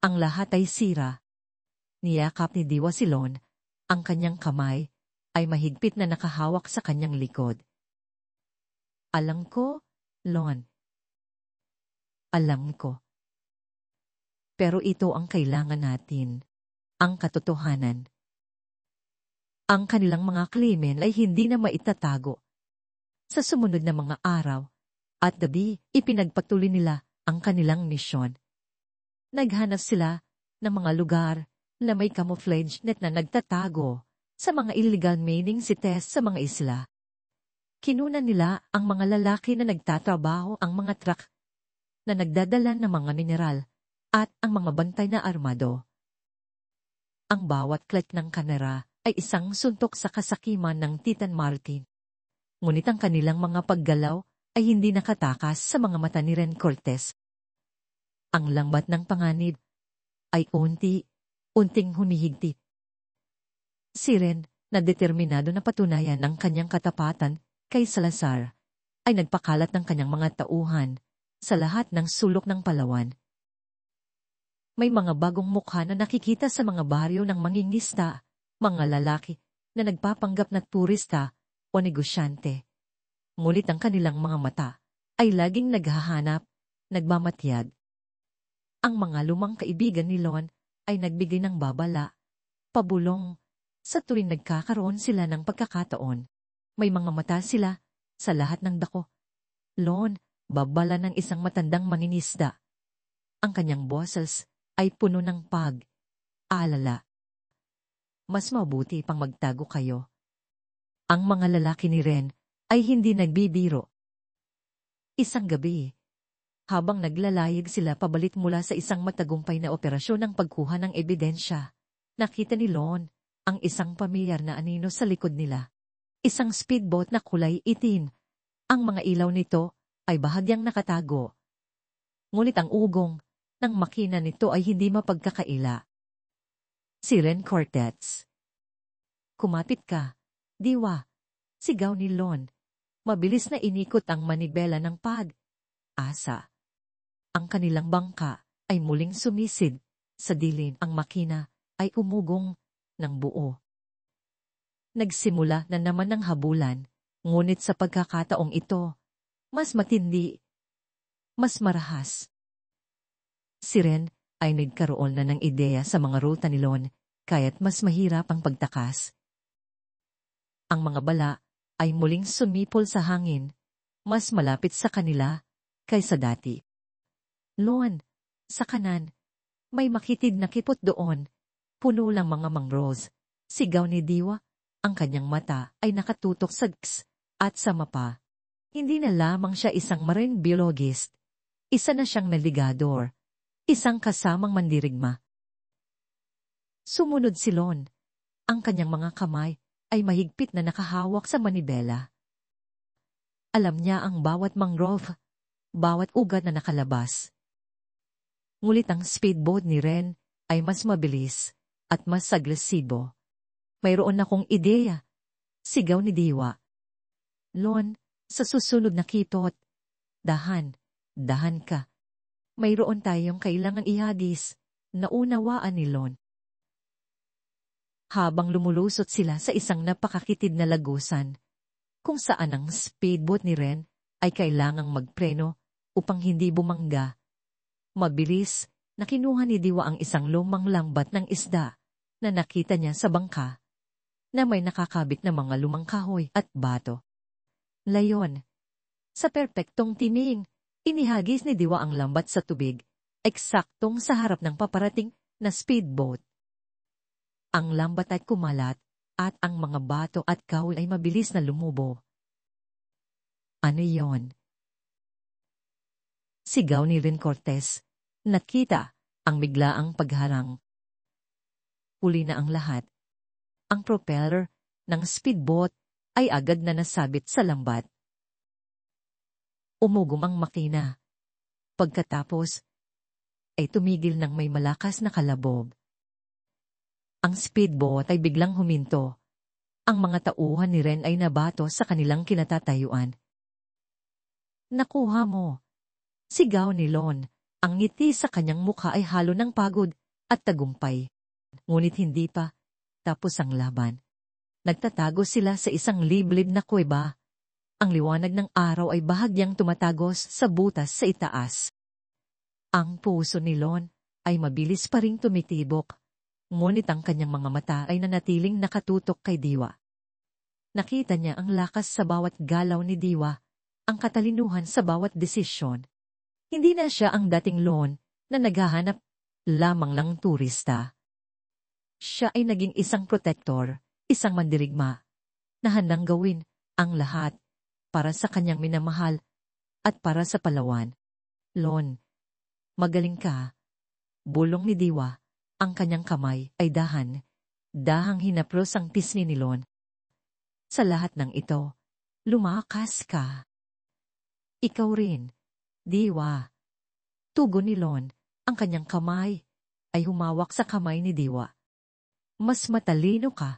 A: Ang lahat ay sira. Niyakap ni Diwa si Lon, ang kanyang kamay ay mahigpit na nakahawak sa kanyang likod. Alam ko, Lon. Alam ko. Pero ito ang kailangan natin, ang katotohanan. Ang kanilang mga krimen ay hindi na maitatago. Sa sumunod na mga araw at gabi, ipinagpatuloy nila ang kanilang misyon. Naghanap sila ng mga lugar na may camouflage net na nagtatago sa mga illegal mining sites sa mga isla. Kinunan nila ang mga lalaki na nagtatrabaho, ang mga truck na nagdadala ng mga mineral at ang mga bantay na armado. Ang bawat click ng kamera ay isang suntok sa kasakiman ng Titan Martin. Ngunit ang kanilang mga paggalaw ay hindi nakatakas sa mga mata ni Ren Cortez. Ang lambat ng panganib ay unting humihigpit. Si Ren, na determinado na patunayan ang kanyang katapatan kay Salazar, ay nagpakalat ng kanyang mga tauhan sa lahat ng sulok ng Palawan. May mga bagong mukha na nakikita sa mga baryo ng mangingista, mga lalaki na nagpapanggap na turista o negosyante. Ngunit ang kanilang mga mata ay laging naghahanap, nagmamatiyag. Ang mga lumang kaibigan ni Lon ay nagbigay ng babala, pabulong, sa tuwing nagkakaroon sila ng pagkakataon. May mga mata sila sa lahat ng dako. Lon, babala ng isang matandang mangingisda. Ang kanyang boses ay puno ng pag-aalala. Mas mabuti pang magtago kayo. Ang mga lalaki ni Ren ay hindi nagbibiro. Isang gabi, habang naglalayag sila pabalik mula sa isang matagumpay na operasyon ng pagkuha ng ebidensya, nakita ni Lon ang isang pamilyar na anino sa likod nila. Isang speedboat na kulay itim. Ang mga ilaw nito ay bahagyang nakatago. Ngunit ang ugong ng makina nito ay hindi mapagkakaila. Si Ren Cortez. Kumapit ka, Diwa. Sigaw ni Lon. Mabilis na inikot ang manibela ng pag-asa. Ang kanilang bangka ay muling sumisid sa dilim. Ang makina ay umugong ng buo. Nagsimula na naman ang habulan, ngunit sa pagkakataong ito, mas matindi, mas marahas. Si Ren ay nagkaroon na ng ideya sa mga ruta ni Lon, kaya't mas mahirap ang pagtakas. Ang mga bala ay muling sumipol sa hangin, mas malapit sa kanila kaysa dati. Lon, sa kanan, may makitid na kipot doon, puno lang mga mangroves. Sigaw ni Diwa, ang kanyang mata ay nakatutok sa X at sa mapa. Hindi na lamang siya isang marine biologist, isa na siyang navigador, isang kasamang mandirigma. Sumunod si Lon. Ang kanyang mga kamay ay mahigpit na nakahawak sa manibela. Alam niya ang bawat mangrove, bawat ugat na nakalabas. Ngulit ang speedboat ni Ren ay mas mabilis at mas agresibo. Mayroon akong ideya. Sigaw ni Diwa. Lon, sa susunod na kitot, dahan ka. Mayroon tayong kailangang ihagis, naunawaan ni Lon. Habang lumulusot sila sa isang napakakitid na lagusan, kung saan ang speedboat ni Ren ay kailangang magpreno upang hindi bumangga. Mabilis na kinuha ni Diwa ang isang lumang lambat ng isda na nakita niya sa bangka, na may nakakabit na mga lumang kahoy at bato. Layon. Sa perpektong timing, inihagis ni Diwa ang lambat sa tubig, eksaktong sa harap ng paparating na speedboat. Ang lambat ay kumalat, at ang mga bato at kahoy ay mabilis na lumubo. Ano yon? Sigaw ni Ren Cortez. Nakita ang biglaang pagharang. Uli na ang lahat. Ang propeller ng speedboat ay agad na nasabit sa lambat. Umugong ang makina. Pagkatapos, ay tumigil ng may malakas na kalabog. Ang speedboat ay biglang huminto. Ang mga tauhan ni Ren ay nabato sa kanilang kinatatayuan. Nakuha mo. Sigaw ni Lon. Ang ngiti sa kanyang mukha ay halo ng pagod at tagumpay. Ngunit hindi pa tapos ang laban. Nagtatago sila sa isang liblib na kuweba. Ang liwanag ng araw ay bahagyang tumatagos sa butas sa itaas. Ang puso ni Lon ay mabilis pa ring tumitibok, ngunit ang kanyang mga mata ay nanatiling nakatutok kay Diwa. Nakita niya ang lakas sa bawat galaw ni Diwa, ang katalinuhan sa bawat desisyon. Hindi na siya ang dating Lon na naghahanap lamang ng turista. Siya ay naging isang protector, isang mandirigma, na handang gawin ang lahat para sa kanyang minamahal at para sa Palawan. Lon, magaling ka. Bulong ni Diwa, ang kanyang kamay ay dahang hinapros ang pisngi ni Lon. Sa lahat ng ito, lumakas ka. Ikaw rin, Diwa. Tugon ni Lon, ang kanyang kamay ay humawak sa kamay ni Diwa. Mas matalino ka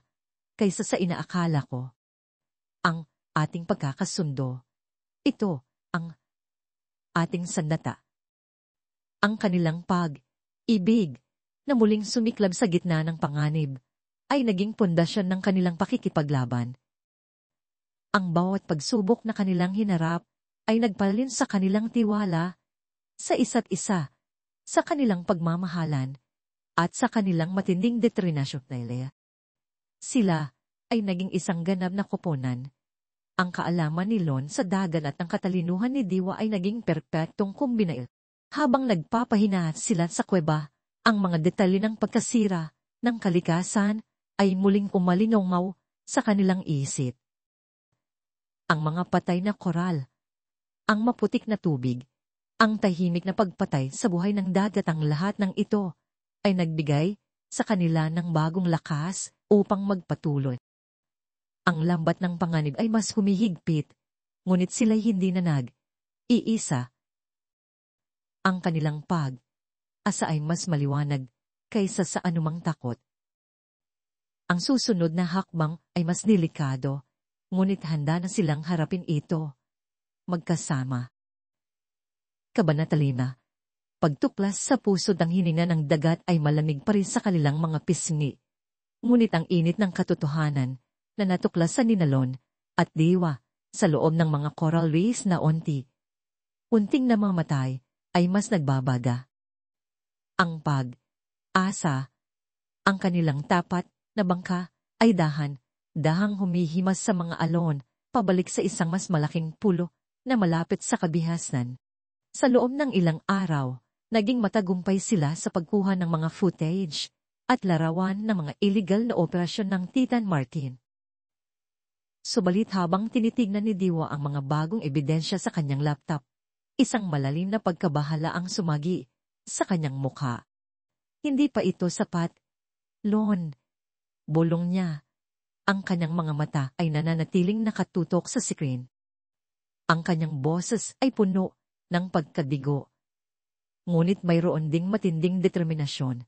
A: kaysa sa inaakala ko. Ang ating pagkakasundo. Ito ang ating sandata. Ang kanilang pag-ibig na muling sumiklab sa gitna ng panganib ay naging pundasyon ng kanilang pakikipaglaban. Ang bawat pagsubok na kanilang hinarap ay nagpalin sa kanilang tiwala sa isa't isa, sa kanilang pagmamahalan, at sa kanilang matinding determinasyon. Sila ay naging isang ganap na koponan. Ang kaalaman ni Lon sa dagat at ang katalinuhan ni Diwa ay naging perpektong kumbinasyon. Habang nagpapahinat sila sa kuweba, ang mga detalye ng pagkasira ng kalikasan ay muling umalingaw sa kanilang isip. Ang mga patay na koral, ang maputik na tubig, ang tahimik na pagpatay sa buhay ng dagat, ang lahat ng ito ay nagbigay sa kanila ng bagong lakas upang magpatuloy. Ang lambat ng panganib ay mas humihigpit, ngunit sila'y hindi na iisa. Ang kanilang asa ay mas maliwanag kaysa sa anumang takot. Ang susunod na hakbang ay mas delikado, ngunit handa na silang harapin ito. Magkasama. Kabanata 5. Pagtuklas sa puso ng hininga ng dagat ay malamig pa rin sa kanilang mga pisngi. Ngunit ang init ng katotohanan na natuklasan ni Lon at Diwa sa loob ng mga coral reefs na unting namamatay ay mas nagbabaga. Ang asa, ang kanilang tapat na bangka ay dahang humihimas sa mga alon pabalik sa isang mas malaking pulo na malapit sa kabihasnan. Sa loob ng ilang araw, naging matagumpay sila sa pagkuha ng mga footage at larawan ng mga illegal na operasyon ng Titan Martin. Subalit habang tinitignan ni Diwa ang mga bagong ebidensya sa kanyang laptop, isang malalim na pagkabahala ang sumagi sa kanyang mukha. Hindi pa ito sapat, Lon. Bulong niya. Ang kanyang mga mata ay nananatiling nakatutok sa screen. Ang kanyang boses ay puno ng pagkabigo. Ngunit mayroon ding matinding determinasyon.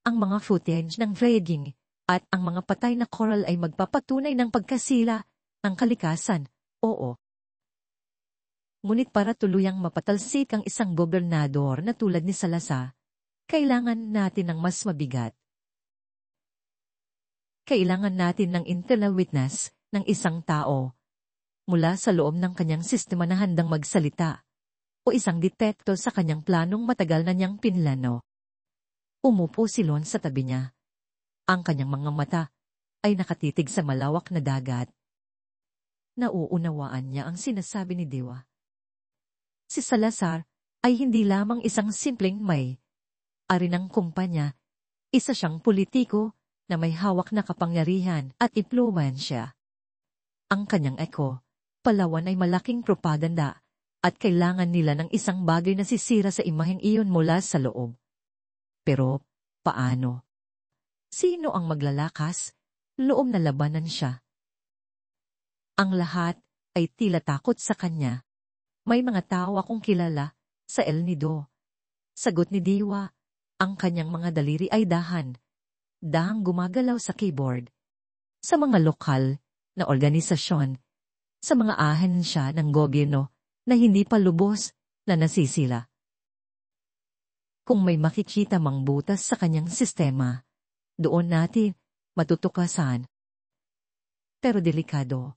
A: Ang mga footage ng fragging at ang mga patay na coral ay magpapatunay ng pagkasila ng kalikasan, oo. Ngunit para tuluyang mapatalsik ang isang gobernador na tulad ni Salazar, kailangan natin ng mas mabigat. Kailangan natin ng internal witness ng isang tao mula sa loob ng kanyang sistema na handang magsalita o isang detektor sa kanyang planong matagal na niyang pinlano. Umupo si Lon sa tabi niya. Ang kanyang mga mata ay nakatitig sa malawak na dagat. Nauunawaan niya ang sinasabi ni Diwa. Si Salazar ay hindi lamang isang simpleng ari ng kumpanya, isa siyang politiko na may hawak na kapangyarihan at impluwensya. Ang kanyang palawan ay malaking propaganda at kailangan nila ng isang bagay na sisira sa imaheng iyon mula sa loob. Pero, paano? Sino ang maglalakas? Loob na labanan siya. Ang lahat ay tila takot sa kanya. May mga tao akong kilala sa El Nido. Sagot ni Diwa, ang kanyang mga daliri ay dahang gumagalaw sa keyboard. Sa mga lokal na organisasyon, sa mga ahensya ng gobyerno na hindi pa lubos na nasisila. Kung may makikita mang butas sa kanyang sistema, doon natin matutukasan. Pero delikado.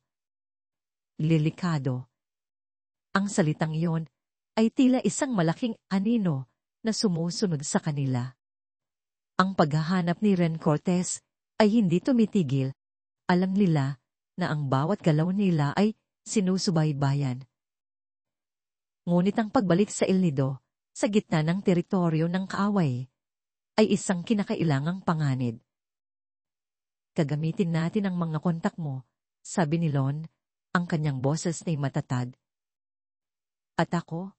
A: Lilikado. Ang salitang iyon ay tila isang malaking anino na sumusunod sa kanila. Ang paghahanap ni Ren Cortez ay hindi tumitigil. Alam nila na ang bawat galaw nila ay sinusubaybayan. Ngunit ang pagbalik sa El Nido, sa gitna ng teritoryo ng kaaway, ay isang kinakailangang panganib. Gagamitin natin ang mga kontak mo, sabi ni Lon, ang kanyang boses ay matatag. At ako,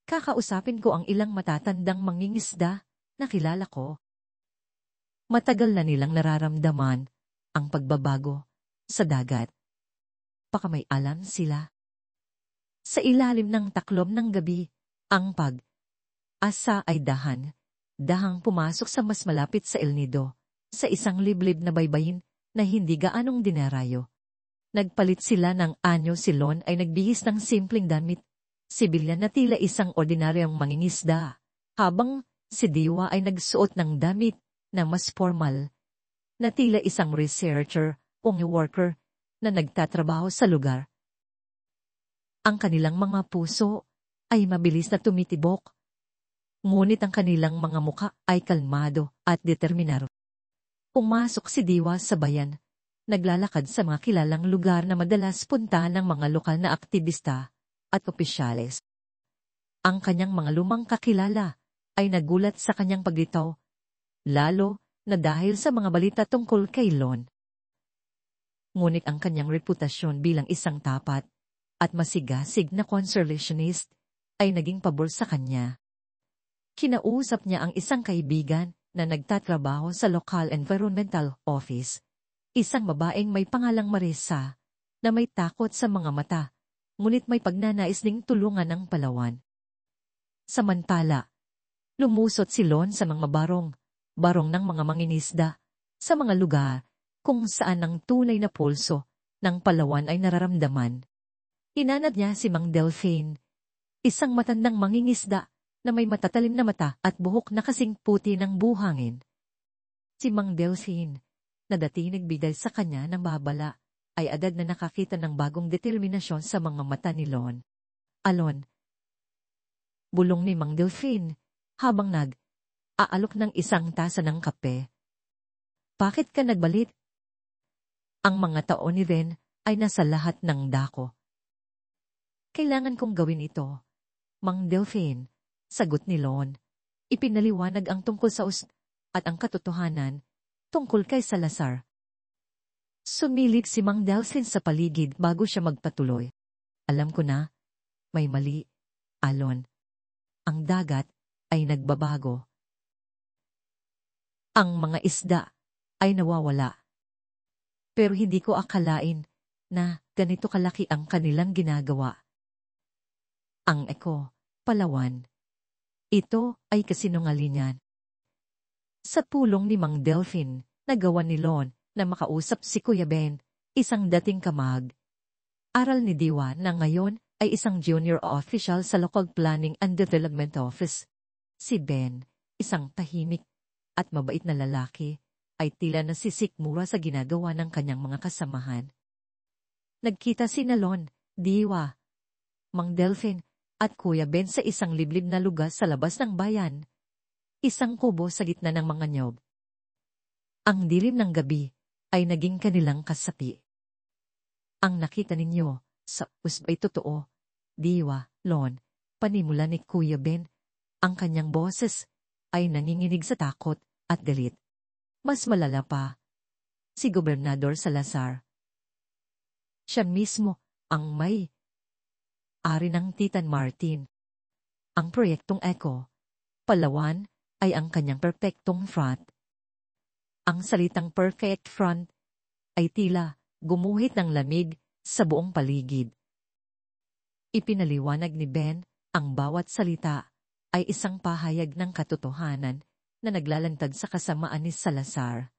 A: kakausapin ko ang ilang matatandang mangingisda na kilala ko. Matagal na nilang nararamdaman ang pagbabago sa dagat. Baka may alam sila. Sa ilalim ng taklob ng gabi, ang asa ay dahang pumasok sa mas malapit sa El Nido, sa isang liblib na baybayin na hindi gaanong dinarayo. Nagpalit sila ng anyo. Si Lon ay nagbihis ng simpleng damit, sibilyan na tila isang ordinaryong mangingisda, habang si Diwa ay nagsuot ng damit na mas formal, na tila isang researcher o worker na nagtatrabaho sa lugar. Ang kanilang mga puso ay mabilis na tumitibok, ngunit ang kanilang mga muka ay kalmado at determinado. Pumasok si Diwa sa bayan, naglalakad sa mga kilalang lugar na madalas puntahan ng mga lokal na aktivista at opisyales. Ang kanyang mga lumang kakilala ay nagulat sa kanyang paglitaw, lalo na dahil sa mga balita tungkol kay Lon. Ngunit ang kanyang reputasyon bilang isang tapat at masigasig na conservationist ay naging pabor sa kanya. Kinausap niya ang isang kaibigan na nagtatrabaho sa Local Environmental Office. Isang babaeng may pangalang Marisa na may takot sa mga mata, ngunit may pagnanais ding tulungan ng Palawan. Samantala, lumusot si Lon sa mga barong ng mga mangingisda sa mga lugar kung saan ang tunay na pulso ng Palawan ay nararamdaman. Hinanad niya si Mang Delphine, isang matandang mangingisda na may matatalim na mata at buhok na kasing puti ng buhangin. Si Mang Delphine, na dati nagbigay sa kanya ng babala, ay agad na nakakita ng bagong determinasyon sa mga mata ni Lon. Alon, bulong ni Mang Delphine, habang aalok ng isang tasa ng kape. Bakit ka nagbalit? Ang mga taon ni Ren ay nasa lahat ng dako. Kailangan kong gawin ito, Mang Delphine, sagot ni Lon. Ipinaliwanag ang tungkol sa at ang katotohanan tungkol kay Salazar. Sumilig si Mang Delphine sa paligid bago siya magpatuloy. Alam ko na, may mali, Alon. Ang dagat ay nagbabago. Ang mga isda ay nawawala. Pero hindi ko akalain na ganito kalaki ang kanilang ginagawa. Ang Palawan. Ito ay kasinungalingan. Sa tulong ni Mang Delphine, nagawa ni Lon na makausap si Kuya Ben, isang dating kamag. Aral ni Diwa na ngayon ay isang junior official sa Local Planning and Development Office. Si Ben, isang tahimik at mabait na lalaki, ay tila nasisikmura sa ginagawa ng kanyang mga kasamahan. Nagkita si Lon, Diwa, Mang Delphine, at Kuya Ben sa isang liblib na lugar sa labas ng bayan. Isang kubo sa gitna ng mga niyog. Ang dilim ng gabi ay naging kanilang kasapi. Ang nakita ninyo sa ay totoo, Diwa, Lon, panimula ni Kuya Ben. Ang kanyang boses ay nanginginig sa takot at galit. Mas malala pa, si Gobernador Salazar. Siya mismo ang may ari ng Titan Martin. Ang proyektong Palawan ay ang kanyang perpektong front. Ang salitang perfect front ay tila gumuhit ng lamig sa buong paligid. Ipinaliwanag ni Ben ang bawat salita ay isang pahayag ng katotohanan na naglalantad sa kasamaan ni Salazar.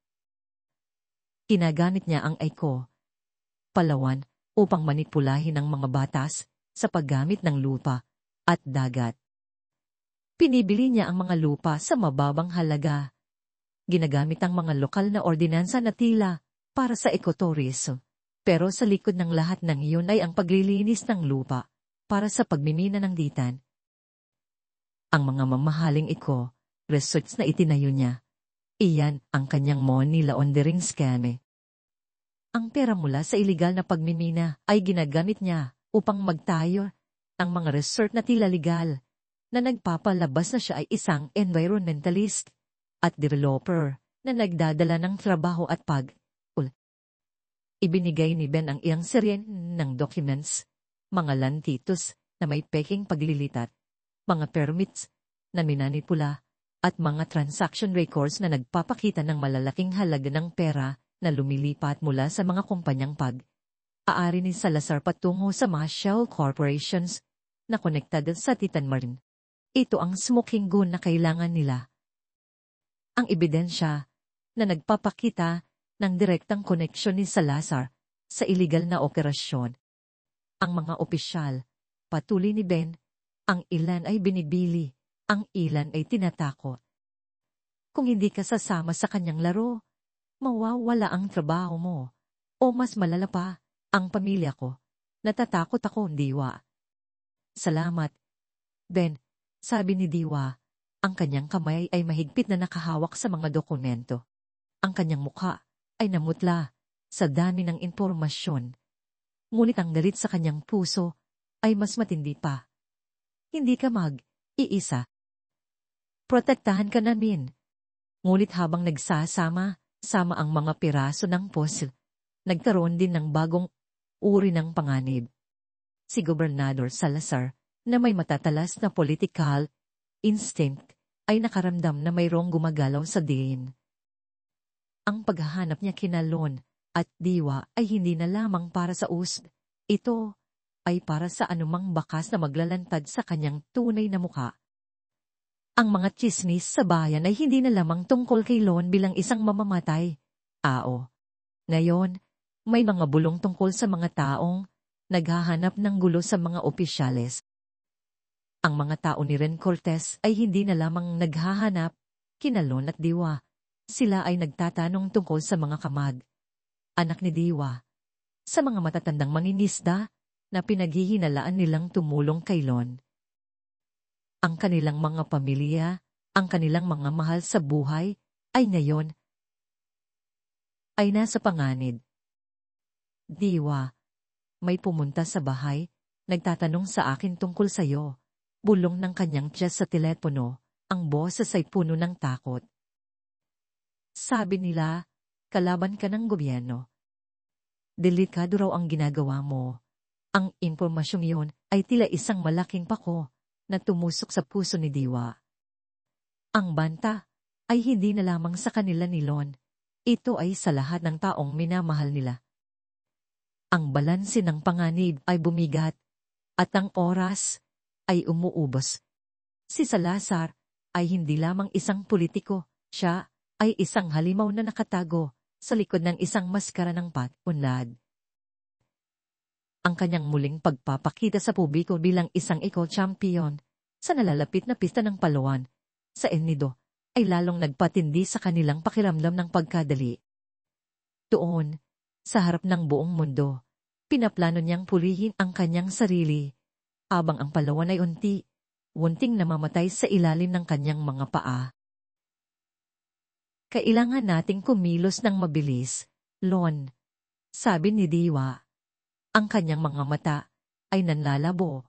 A: Ginagamit niya ang Palawan upang manipulahin ang mga batas sa paggamit ng lupa at dagat. Pinibili niya ang mga lupa sa mababang halaga. Ginagamit ang mga lokal na ordinansa na tila para sa ekotourism. Pero sa likod ng lahat ng iyon ay ang paglilinis ng lupa para sa pagmimina ng ditan. Ang mga mamahaling resorts na itinayo niya, iyan ang kanyang money laundering scam. Ang pera mula sa iligal na pagmimina ay ginagamit niya upang magtayo ang mga resort na tila legal, na nagpapalabas na siya ay isang environmentalist at developer na nagdadala ng trabaho at Ibinigay ni Ben ang iyang serye ng documents, mga lantitos na may peking paglilitat, mga permits na minanipula, at mga transaction records na nagpapakita ng malalaking halaga ng pera na lumilipat mula sa mga kumpanyang aari ni Salazar patungo sa mga shell corporations na konektado sa Titan Martin. Ito ang smoking gun na kailangan nila. Ang ebidensya na nagpapakita ng direktang koneksyon ni Salazar sa iligal na operasyon. Ang mga opisyal, patuloy ni Ben, ang ilan ay binibili, ang ilan ay tinatakot. Kung hindi ka sasama sa kanyang laro, mawawala ang trabaho mo. O mas malala pa, ang pamilya ko. Natatakot ako, Diwa. Salamat, Ben, sabi ni Diwa. Ang kanyang kamay ay mahigpit na nakahawak sa mga dokumento. Ang kanyang mukha ay namutla sa dami ng impormasyon. Ngunit ang galit sa kanyang puso ay mas matindi pa. Hindi ka iisa. Protektahan ka namin. Ngunit habang nagsasama-sama ang mga piraso ng puzzle, nagkaroon din ng bagong uri ng panganib. Si Gobernador Salazar, na may matatalas na political instinct, ay nakaramdam na mayroong gumagalaw sa diin. Ang paghahanap niya kina Lon at Diwa ay hindi na lamang para sa ito ay para sa anumang bakas na maglalantad sa kanyang tunay na muka. Ang mga tsismis sa bayan ay hindi na lamang tungkol kay Lon bilang isang mamamatay. Ngayon, may mga bulong tungkol sa mga taong naghahanap ng gulo sa mga opisyales. Ang mga tao ni Ren Cortez ay hindi na lamang naghahanap kina Lon at Diwa. Sila ay nagtatanong tungkol sa mga kamag, anak ni Diwa, sa mga matatandang mangingisda na pinaghihinalaan nilang tumulong kay Lon. Ang kanilang mga pamilya, ang kanilang mga mahal sa buhay, ay ngayon ay nasa panganib. Diwa, may pumunta sa bahay, nagtatanong sa akin tungkol sayo. Bulong ng kanyang tiyan sa telepono, ang boses ay puno ng takot. Sabi nila, kalaban ka ng gobyerno. Delikado raw ang ginagawa mo. Ang impormasyong yun ay tila isang malaking pako na tumusok sa puso ni Diwa. Ang banta ay hindi na lamang sa kanila ni Lon. Ito ay sa lahat ng taong minamahal nila. Ang balanse ng panganib ay bumigat at ang oras ay umuubos. Si Salazar ay hindi lamang isang politiko, siya ay isang halimaw na nakatago sa likod ng isang maskara ng patunlad. Ang kanyang muling pagpapakita sa publiko bilang isang eco-champion sa nalalapit na pista ng Palawan sa El Nido ay lalong nagpatindi sa kanilang pakiramdam ng pagkadali. Doon, sa harap ng buong mundo, pinaplano niyang pulihin ang kanyang sarili, habang ang Palawan ay unting namamatay sa ilalim ng kanyang mga paa. Kailangan nating kumilos ng mabilis, Lon, sabi ni Diwa. Ang kanyang mga mata ay nanlalabo,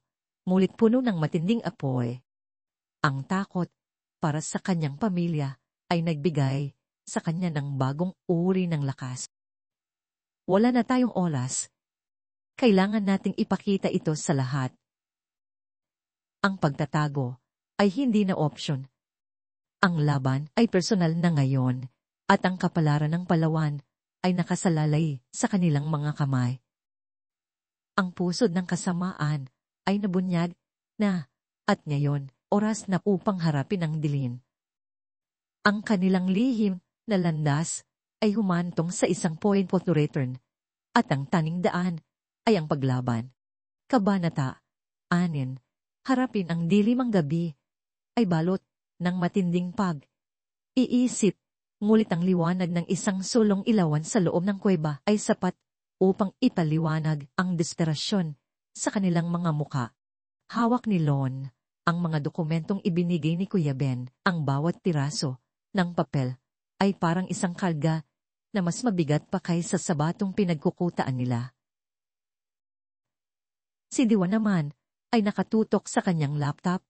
A: ngunit puno ng matinding apoy. Ang takot para sa kanyang pamilya ay nagbigay sa kanya ng bagong uri ng lakas. Wala na tayong oras. Kailangan nating ipakita ito sa lahat. Ang pagtatago ay hindi na opsyon. Ang laban ay personal na ngayon, at ang kapalaran ng Palawan ay nakasalalay sa kanilang mga kamay. Ang pusod ng kasamaan ay nabunyag na, at ngayon, oras na upang harapin ang dilim. Ang kanilang lihim na landas ay humantong sa isang point of no return, at ang taning daan ay ang paglaban. Kabanata 6. Harapin ang dilimang gabi ay balot ng matinding pag-iisip, ngulit ang liwanag ng isang sulong ilawan sa loob ng kuweba ay sapat upang ipaliwanag ang desperasyon sa kanilang mga muka. Hawak ni Lon ang mga dokumentong ibinigay ni Kuya Ben. Ang bawat piraso ng papel ay parang isang karga na mas mabigat pa kaysa sa batong pinagkukutaan nila. Si Diwa naman ay nakatutok sa kanyang laptop.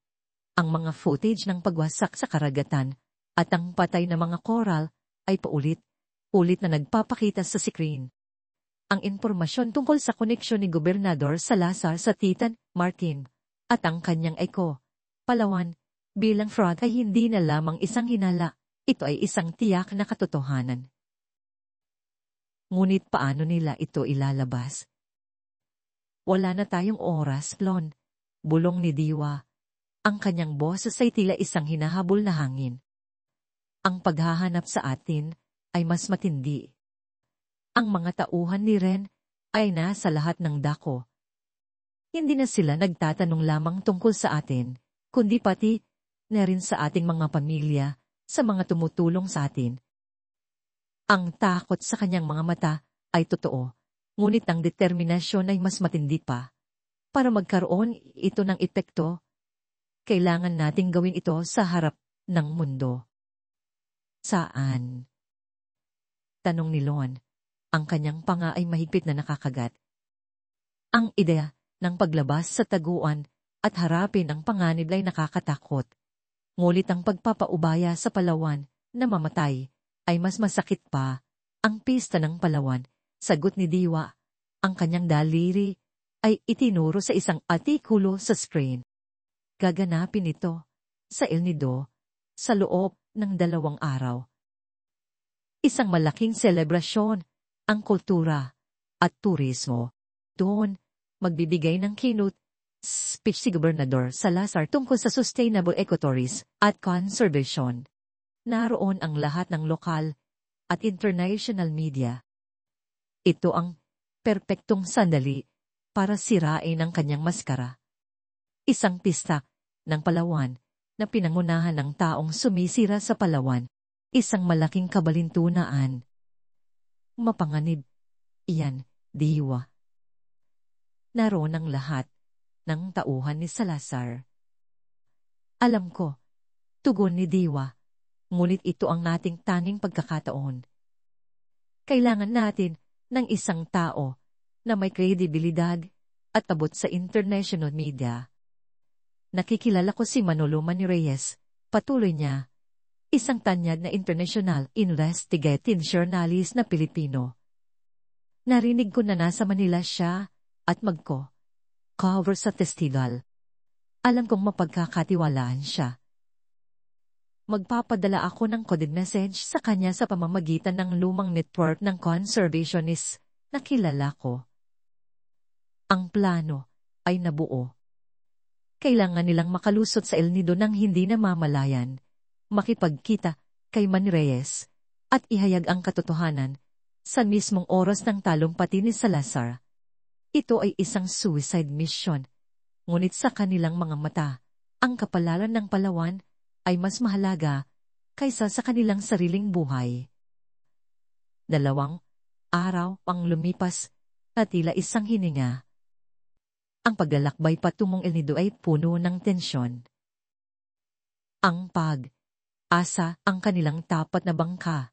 A: Ang mga footage ng pagwasak sa karagatan at ang patay na mga koral ay paulit-ulit na nagpapakita sa screen. Ang impormasyon tungkol sa koneksyon ni Gobernador Salazar sa Titan Martin at ang kanyang Palawan bilang fraud ay hindi na lamang isang hinala, ito ay isang tiyak na katotohanan. Ngunit paano nila ito ilalabas? Wala na tayong oras, Lon, bulong ni Diwa. Ang kanyang boses ay tila isang hinahabol na hangin. Ang paghahanap sa atin ay mas matindi. Ang mga tauhan ni Ren ay nasa lahat ng dako. Hindi na sila nagtatanong lamang tungkol sa atin, kundi pati na rin sa ating mga pamilya, sa mga tumutulong sa atin. Ang takot sa kanyang mga mata ay totoo, ngunit ang determinasyon ay mas matindi pa. Para magkaroon ito ng epekto, kailangan nating gawin ito sa harap ng mundo. Saan? Tanong ni Lon. Ang kanyang panga ay mahigpit na nakakagat. Ang ideya ng paglabas sa taguan at harapin ang panganib ay nakakatakot. Ngunit ang pagpapaubaya sa Palawan na mamatay ay mas masakit pa. Ang pista ng Palawan, sagot ni Diwa. Ang kanyang daliri ay itinuro sa isang artikulo sa screen. Gaganapin ito sa El Nido sa loob ng 2 araw. Isang malaking selebrasyon ang kultura at turismo. Doon, magbibigay ng keynote speech si Gobernador Salazar tungkol sa sustainable ecotourism at conservation. Naroon ang lahat ng lokal at international media. Ito ang perpektong sandali para sirain ang kanyang maskara. Isang pista ng Palawan na pinangunahan ng taong sumisira sa Palawan. Isang malaking kabalintunaan. Mapanganib. Iyan, diwa. Naroon ang lahat ng tauhan ni Salazar. Alam ko, tugon ni Diwa, ngunit ito ang nating tanging pagkakataon. Kailangan natin ng isang tao na may kredibilidad at abot sa international media. Nakikilala ko si Manolo Manny Reyes, patuloy niya. Isang tanyag na international investigative journalist na Pilipino. Narinig ko na nasa Manila siya at cover sa festival. Alam kong mapagkakatiwalaan siya. Magpapadala ako ng coded message sa kanya sa pamamagitan ng lumang network ng conservationists na kilala ko. Ang plano ay nabuo. Kailangan nilang makalusot sa El Nido nang hindi namamalayan, makipagkita kay Manny Reyes, at ihayag ang katotohanan sa mismong oras ng talumpati ni Salazar. Ito ay isang suicide mission, ngunit sa kanilang mga mata, ang kapalaran ng Palawan ay mas mahalaga kaysa sa kanilang sariling buhay. 2 araw ang lumipas na tila isang hininga. Ang paglalakbay patungong El Nido ay puno ng tensyon. Ang asa ang kanilang tapat na bangka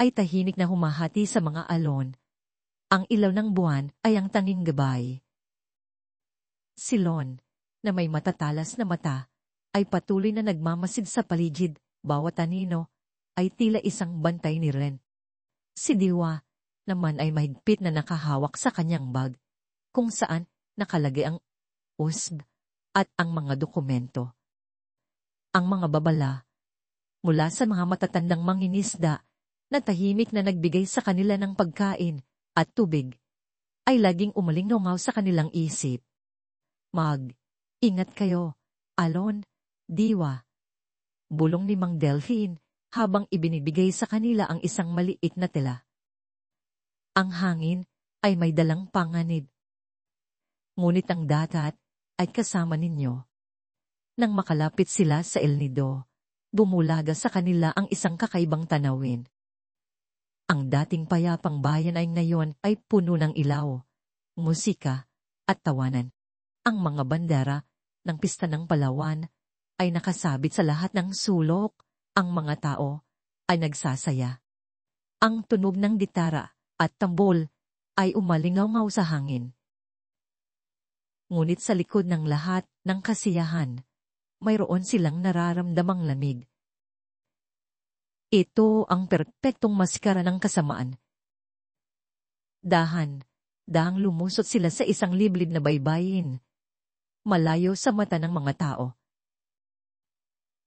A: ay tahimik na humahati sa mga alon. Ang ilaw ng buwan ay ang tanging gabay. Si Lon, na may matatalas na mata, ay patuloy na nagmamasid sa paligid, bawat anino ay tila isang bantay ni Ren. Si Diwa naman ay mahigpit na nakahawak sa kanyang bag, kung saan nakalagay ang USB at ang mga dokumento. Ang mga babala mula sa mga matatandang mangingisda na tahimik na nagbigay sa kanila ng pagkain at tubig, ay laging umalingaw sa kanilang isip. Ingat kayo, Alon, Diwa. Bulong ni Mang Delphine habang ibinibigay sa kanila ang isang maliit na tela. Ang hangin ay may dalang panganib. Ngunit ang dagat ay kasama ninyo. Nang makalapit sila sa El Nido, bumulaga sa kanila ang isang kakaibang tanawin. Ang dating payapang bayan ay ngayon ay puno ng ilaw, musika, at tawanan. Ang mga bandera ng pista ng Palawan ay nakasabit sa lahat ng sulok. Ang mga tao ay nagsasaya. Ang tunog ng gitara at tambol ay umalingaw sa hangin. Ngunit sa likod ng lahat ng kasiyahan, mayroon silang nararamdamang lamig. Ito ang perpektong maskara ng kasamaan. Dahang lumusot sila sa isang liblib na baybayin, malayo sa mata ng mga tao.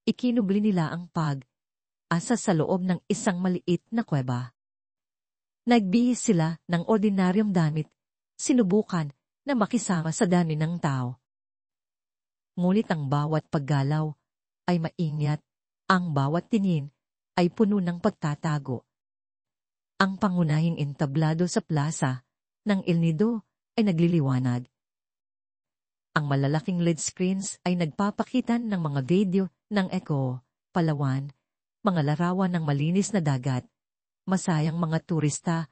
A: Ikinubli nila ang asa sa loob ng isang maliit na kuweba. Nagbihis sila ng ordinaryong damit, sinubukan na makisama sa dami ng tao. Ngunit ang bawat paggalaw ay maingat, ang bawat tingin ay puno ng pagtatago. Ang pangunahing entablado sa plaza ng El Nido ay nagliliwanag. Ang malalaking LED screens ay nagpapakita ng mga video ng Eco, Palawan, mga larawan ng malinis na dagat, masayang mga turista,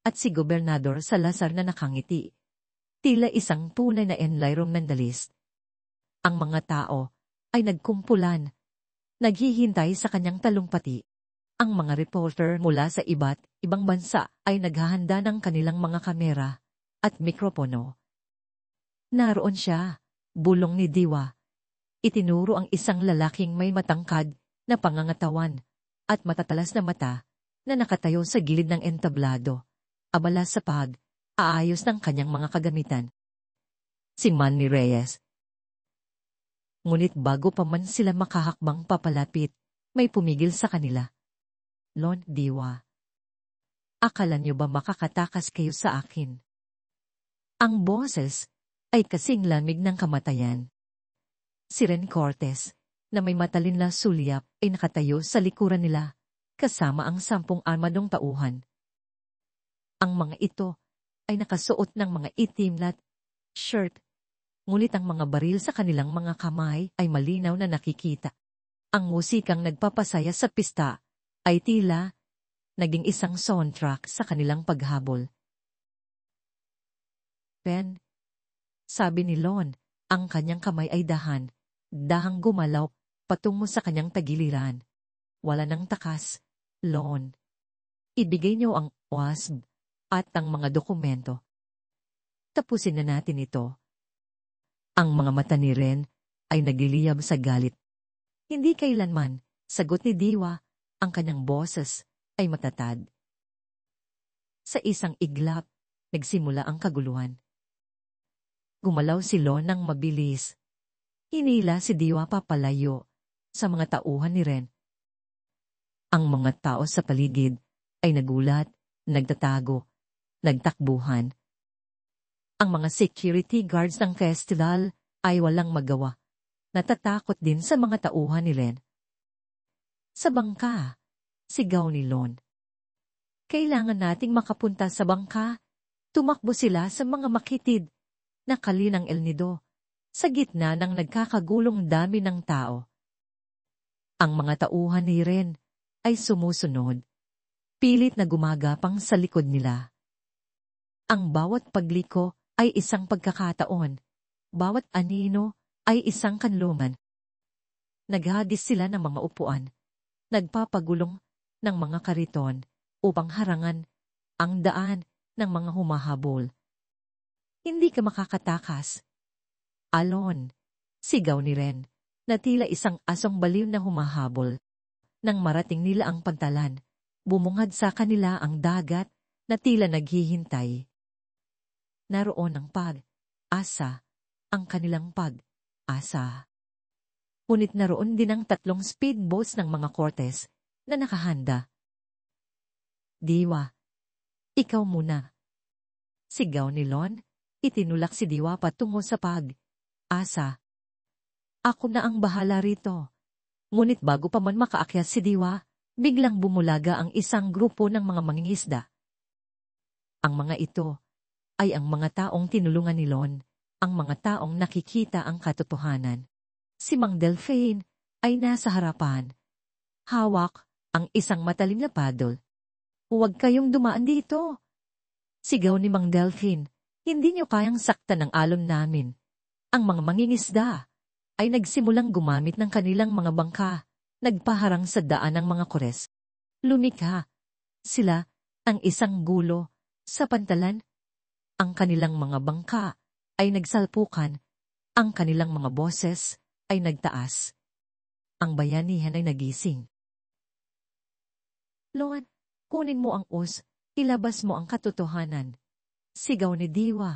A: at si Gobernador Salazar na nakangiti. Tila isang tunay na environmentalist. Ang mga tao ay nagkumpulan, naghihintay sa kanyang talumpati. Ang mga reporter mula sa iba't ibang bansa ay naghahanda ng kanilang mga kamera at mikropono. Naroon siya, bulong ni Diwa. Itinuro ang isang lalaking may matangkad na pangangatawan at matatalas na mata na nakatayo sa gilid ng entablado, abala sa aayos ng kanyang mga kagamitan. Si Manny Reyes. Ngunit bago pa man sila makahakbang papalapit, May pumigil sa kanila. Lon, Diwa. Akala niyo ba makakatakas kayo sa akin? Ang boses ay kasing lamig ng kamatayan. Si Ren Cortez, na may matalin na sulyap, ay nakatayo sa likuran nila, kasama ang 10 armadong tauhan. Ang mga ito ay nakasuot ng mga itim na shirt, ngunit ang mga baril sa kanilang mga kamay ay malinaw na nakikita. Ang musikang nagpapasaya sa pista ay tila naging isang soundtrack sa kanilang paghabol. Ben, sabi ni Lon, ang kanyang kamay ay dahang gumalaw patungo sa kanyang tagiliran. Wala nang takas, Lon. Ibigay niyo ang WASB at ang mga dokumento. Tapusin na natin ito. Ang mga mata ni Ren ay nagliliyab sa galit. Hindi kailanman, sagot ni Diwa, ang kanyang boses ay matatag. Sa isang iglap, nagsimula ang kaguluhan. Gumalaw si Lon ng mabilis. Hinila si Diwa papalayo sa mga tauhan ni Ren. Ang mga tao sa paligid ay nagulat, nagtatago, nagtakbuhan. Ang mga security guards ng festival ay walang magawa. Natatakot din sa mga tauhan ni Ren. Sa bangka, sigaw ni Lon. Kailangan nating makapunta sa bangka. Tumakbo sila sa mga makitid na kali ng El Nido, sa gitna ng nagkakagulong dami ng tao. Ang mga tauhan ni Ren ay sumusunod, pilit na gumagapang sa likod nila. Ang bawat pagliko ay isang pagkakataon, bawat anino ay isang kanlungan. Naghagis sila ng mga upuan, nagpapagulong ng mga kariton upang harangan ang daan ng mga humahabol. Hindi ka makakatakas. Alon, sigaw ni Ren, na tila isang asong baliw na humahabol. Nang marating nila ang pantalan, bumungad sa kanila ang dagat na tila naghihintay. Naroon ang pag-asa, ang kanilang pag-asa. Ngunit naroon din ang 3 speedboats ng mga Cortez na nakahanda. Diwa, ikaw muna. Sigaw ni Lon, itinulak si Diwa patungo sa pag-asa. Ako na ang bahala rito. Ngunit bago pa man makaakyat si Diwa, biglang bumulaga ang isang grupo ng mga mangingisda. Ang mga ito ay ang mga taong tinulungan ni Lon, ang mga taong nakikita ang katotohanan. Si Mang Delphine ay nasa harapan. Hawak ang isang matalim na paddle. Huwag kayong dumaan dito. Sigaw ni Mang Delphine, hindi niyo kayang saktan ang alon namin. Ang mga mangingisda ay nagsimulang gumamit ng kanilang mga bangka, nagpaharang sa daan ng mga kores. Lumikha sila ang isang gulo sa pantalan. Ang kanilang mga bangka ay nagsalpukan, ang kanilang mga boses ay nagtaas. Ang bayanihan ay nagising. Lon, kunin mo ang ilabas mo ang katotohanan. Sigaw ni Diwa.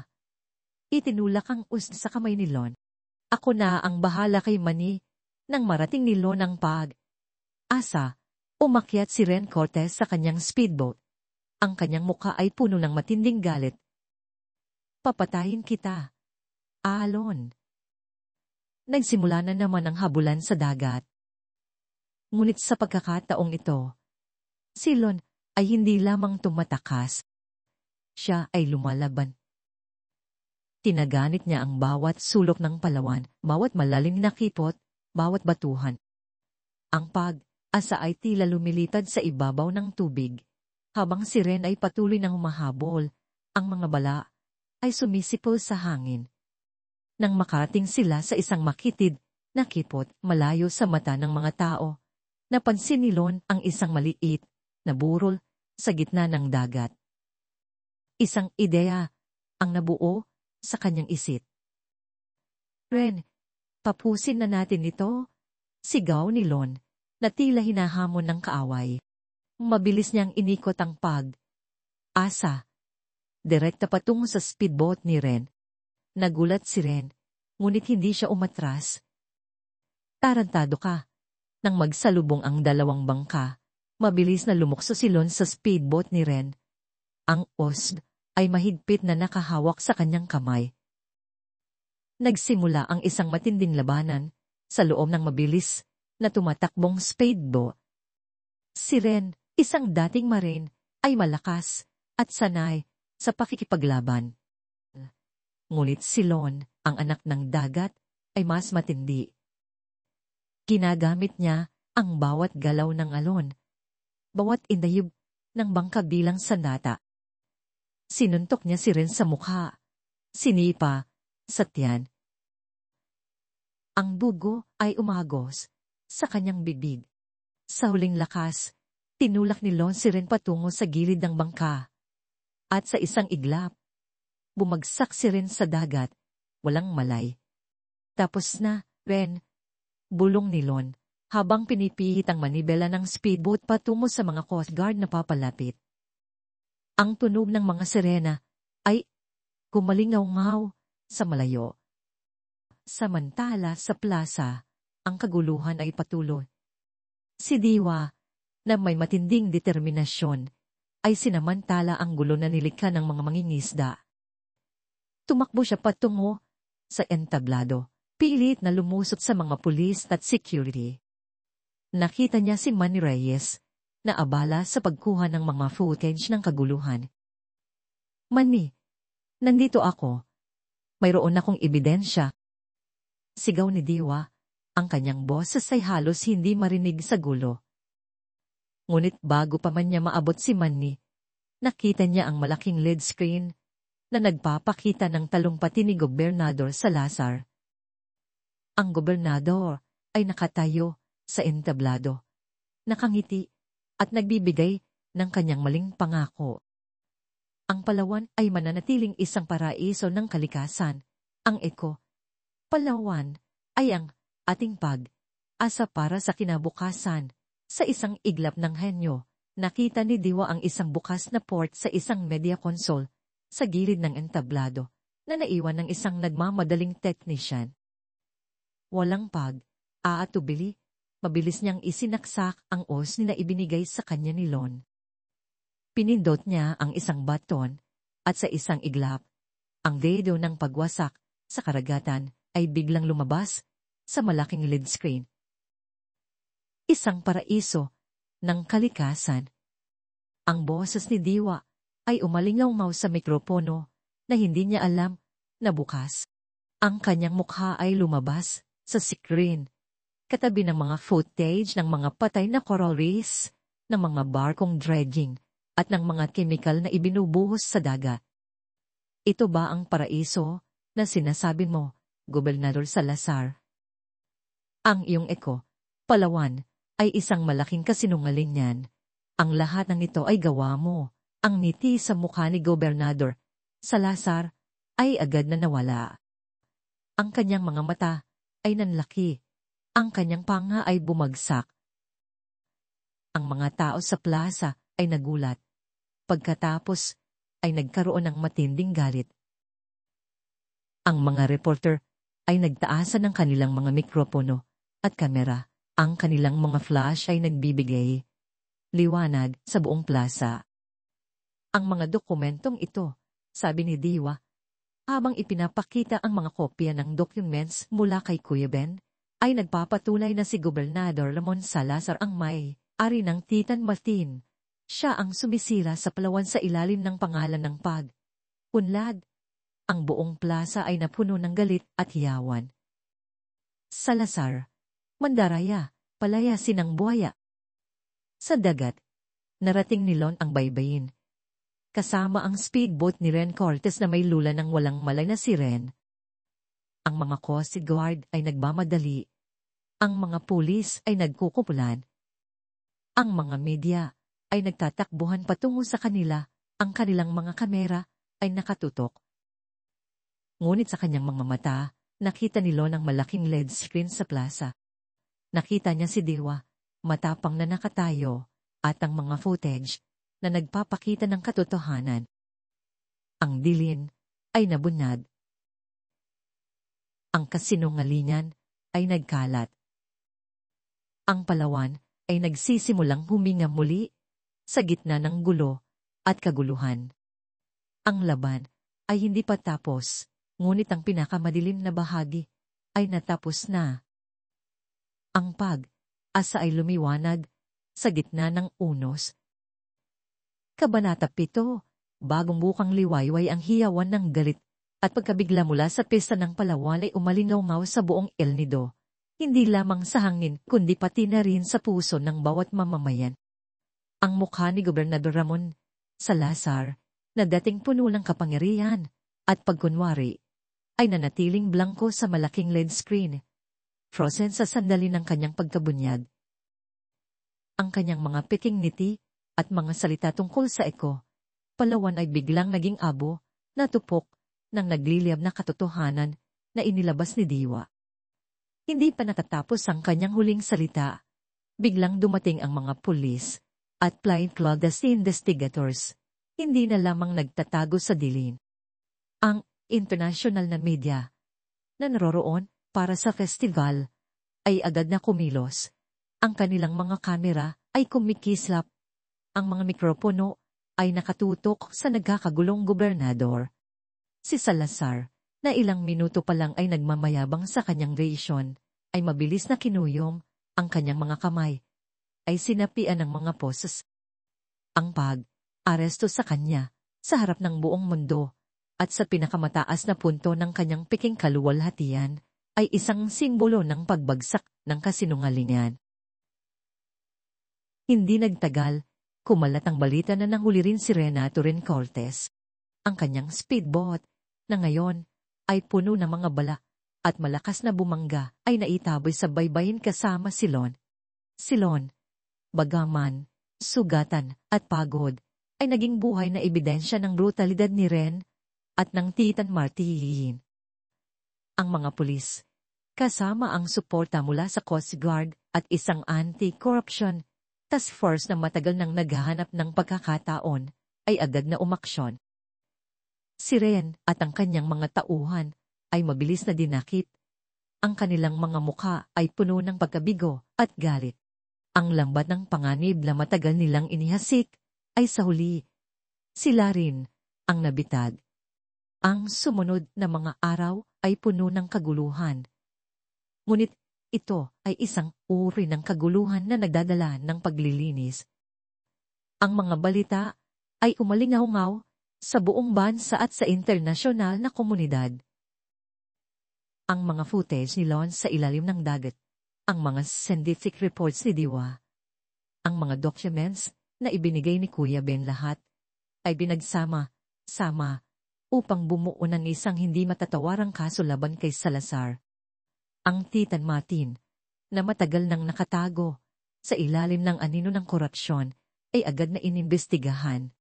A: Itinulak ang sa kamay ni Lon. Ako na ang bahala kay Manny. Nang marating ni Lon ang pag-asa, umakyat si Ren Cortez sa kanyang speedboat. Ang kanyang mukha ay puno ng matinding galit. Papatayin kita, Alon. Nagsimula na naman ang habulan sa dagat. Ngunit sa pagkakataong ito, si Lon ay hindi lamang tumatakas. Siya ay lumalaban. Tinaganit niya ang bawat sulok ng palawan, bawat malalim na kipot, bawat batuhan. Ang pag-asa ay tila lumilitad sa ibabaw ng tubig. Habang si Ren ay patuloy nang humahabol, ang mga bala ay sumisipol sa hangin. Nang makarating sila sa isang makitid na kipot malayo sa mata ng mga tao, napansin ni Lon ang isang maliit na burol sa gitna ng dagat. Isang ideya ang nabuo sa kanyang isip. Ren, tapusin na natin ito, sigaw ni Lon, na tila hinahamon ng kaaway. Mabilis niyang inikot ang pag-asa. Direkta patungo sa speedboat ni Ren. Nagulat si Ren, ngunit hindi siya umatras. Tarantado ka. Nang magsalubong ang dalawang bangka, mabilis na lumukso si Lon sa speedboat ni Ren. Ang OSB ay mahigpit na nakahawak sa kanyang kamay. Nagsimula ang isang matinding labanan sa loob ng mabilis na tumatakbong speedboat. Si Ren, isang dating marine, ay malakas at sanay sa pakikipaglaban. Ngunit si Lon, ang anak ng dagat, ay mas matindi. Ginagamit niya ang bawat galaw ng alon, bawat indayog ng bangka bilang sandata. Sinuntok niya si Ren sa mukha, sinipa, sa tiyan. Ang dugo ay umagos sa kanyang bibig. Sa huling lakas, tinulak ni Lon si Ren patungo sa gilid ng bangka. At sa isang iglap, bumagsak si Ren sa dagat, walang malay. Tapos na, Ren, bulong ni Lon, habang pinipihit ang manibela ng speedboat patungo sa mga Coast Guard na papalapit. Ang tunog ng mga sirena ay kumalingaw-ngaw sa malayo. Samantala sa plaza, ang kaguluhan ay patuloy. Si Diwa, na may matinding determinasyon, ay sinamantala ang gulo na nilikha ng mga mangingisda. Tumakbo siya patungo sa entablado, pilit na lumusot sa mga pulis at security. Nakita niya si Manny Reyes, na abala sa pagkuha ng mga footage ng kaguluhan. Manny, nandito ako. Mayroon akong ebidensya. Sigaw ni Diwa, ang kanyang boses ay halos hindi marinig sa gulo. Ngunit bago pa man niya maabot si Manny, nakita niya ang malaking LED screen na nagpapakita ng talumpati ni Gobernador Salazar. Ang gobernador ay nakatayo sa entablado, nakangiti at nagbibigay ng kanyang maling pangako. Ang Palawan ay mananatiling isang paraiso ng kalikasan. Ang Palawan ay ang ating pag-asa para sa kinabukasan. Sa isang iglap ng henyo, nakita ni Diwa ang isang bukas na port sa isang media console sa gilid ng entablado na naiwan ng isang nagmamadaling technician. Walang aatubili, mabilis niyang isinaksak ang os na ibinigay sa kanya ni Lon. Pinindot niya ang isang baton at sa isang iglap, ang dedo ng pagwasak sa karagatan ay biglang lumabas sa malaking LED screen. Isang paraiso ng kalikasan. Ang boses ni Diwa ay umalingaw-ngaw sa mikropono na hindi niya alam na bukas. Ang kanyang mukha ay lumabas sa screen, katabi ng mga footage ng mga patay na coral reefs, ng mga barkong dredging, at ng mga kemikal na ibinubuhos sa dagat. Ito ba ang paraiso na sinasabi mo, Gobernador Salazar? Ang iyong Palawan, ay isang malaking kasinungalingan. Ang lahat ng ito ay gawa mo. Ang ngiti sa mukha ni Gobernador Salazar ay agad na nawala. Ang kanyang mga mata ay nanlaki. Ang kanyang panga ay bumagsak. Ang mga tao sa plaza ay nagulat. Pagkatapos ay nagkaroon ng matinding galit. Ang mga reporter ay nagtaasan ng kanilang mga mikropono at kamera. Ang kanilang mga flash ay nagbibigay liwanag sa buong plaza. Ang mga dokumentong ito, sabi ni Diwa, habang ipinapakita ang mga kopya ng documents mula kay Kuya Ben, ay nagpapatunay na si Gobernador Ramon Salazar ang may-ari ng Titan Martin. Siya ang sumisira sa Palawan sa ilalim ng pangalan ng pag-unlad. Ang buong plaza ay napuno ng galit at hiyawan. Salazar, mandaraya, palayasin ang buhaya. Sa dagat, narating ni Lon ang baybayin. Kasama ang speedboat ni Ren Cortez na may lula ng walang malay na si Ren. Ang mga Coast Guard ay nagmamadali. Ang mga pulis ay nagkukupulan. Ang mga media ay nagtatakbuhan patungo sa kanila. Ang kanilang mga kamera ay nakatutok. Ngunit sa kanyang mga mata, nakita ni Lon ang malaking LED screen sa plaza. Nakita niya si Diwa, matapang na nakatayo, at ang mga footage na nagpapakita ng katotohanan. Ang dilin ay nabunyag. Ang kasinungalingan ay nagkalat. Ang Palawan ay nagsisimulang huminga muli sa gitna ng gulo at kaguluhan. Ang laban ay hindi pa tapos, ngunit ang pinakamadilim na bahagi ay natapos na. Ang pag-asa ay lumiwanag sa gitna ng unos. Kabanata 7, bagong bukang liwayway ang hiyawan ng galit at pagkabigla mula sa pista ng Palawan ay umalingaw sa buong El Nido. Hindi lamang sa hangin kundi pati na rin sa puso ng bawat mamamayan. Ang mukha ni Gobernador Ramon Salazar, na dating puno ng kapangyarihan at pagkunwari, ay nanatiling blanko sa malaking LED screen, frozen sa sandali ng kanyang pagkabunyag. Ang kanyang mga piking ngiti at mga salita tungkol sa Palawan ay biglang naging abo na tupok ng nagliliyab na katotohanan na inilabas ni Diwa. Hindi pa natatapos ang kanyang huling salita. Biglang dumating ang mga pulis at plainclothesed investigators. Hindi na lamang nagtatago sa dilim. Ang international na media na naroroon para sa festival ay agad na kumilos. Ang kanilang mga kamera ay kumikislap. Ang mga mikropono ay nakatutok sa nagkakagulong gobernador. Si Salazar, na ilang minuto pa lang ay nagmamayabang sa kanyang reaksyon, ay mabilis na kinuyom ang kanyang mga kamay, ay sinapian ng mga poses. Ang pag-aresto sa kanya, sa harap ng buong mundo, at sa pinakamataas na punto ng kanyang piking kaluwalhatian, ay isang simbolo ng pagbagsak ng kasinungalingan. Hindi nagtagal, kumalat ang balita na nahuli rin si Renato Cortes. Ang kanyang speedboat, na ngayon ay puno ng mga bala at malakas na bumangga, ay naitaboy sa baybayin kasama si Lon. Si Lon, bagaman, sugatan at pagod, ay naging buhay na ebidensya ng brutalidad ni Ren at ng Titan Martin. Ang mga pulis, kasama ang suporta mula sa Coast Guard at isang anti-corruption task force na matagal nang naghahanap ng pagkakataon, ay agad na umaksyon. Si Ren at ang kanyang mga tauhan ay mabilis na dinakip. Ang kanilang mga mukha ay puno ng pagkabigo at galit. Ang lambat ng panganib na matagal nilang inihasik ay sa huli. Sila rin ang nabitag. Ang sumunod na mga araw ay puno ng kaguluhan. Ngunit ito ay isang uri ng kaguluhan na nagdadala ng paglilinis. Ang mga balita ay umalingaw sa buong bansa at sa internasyonal na komunidad. Ang mga footage ni Lon sa ilalim ng dagat, ang mga scientific reports ni Diwa, ang mga documents na ibinigay ni Kuya Ben, lahat ay binagsama-sama upang bumuo ng isang hindi matatawarang kaso laban kay Salazar. Ang Titan Martin, na matagal nang nakatago sa ilalim ng anino ng korupsyon, ay agad na inimbestigahan.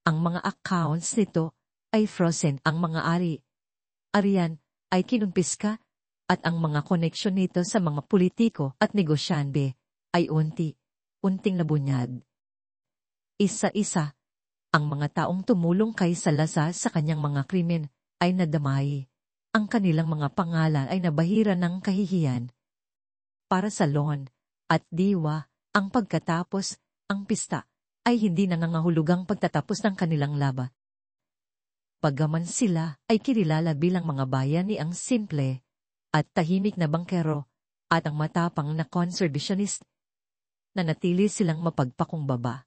A: Ang mga accounts nito ay frozen, ang mga arian ay kinumpiska, at ang mga koneksyon nito sa mga politiko at negosyante ay unting nabunyag. Isa-isa, ang mga taong tumulong kay Salazar sa kanyang mga krimen ay nadamay. Ang kanilang mga pangalan ay nabahira ng kahihiyan. Para sa Lon at Diwa, ang pagkatapos, ang pista, ay hindi nangangahulugang pagtatapos ng kanilang laban. Bagaman sila ay kilala bilang mga bayani, ang simple at tahimik na bangkero at ang matapang na conservationist, nanatili silang mapagpakumbaba.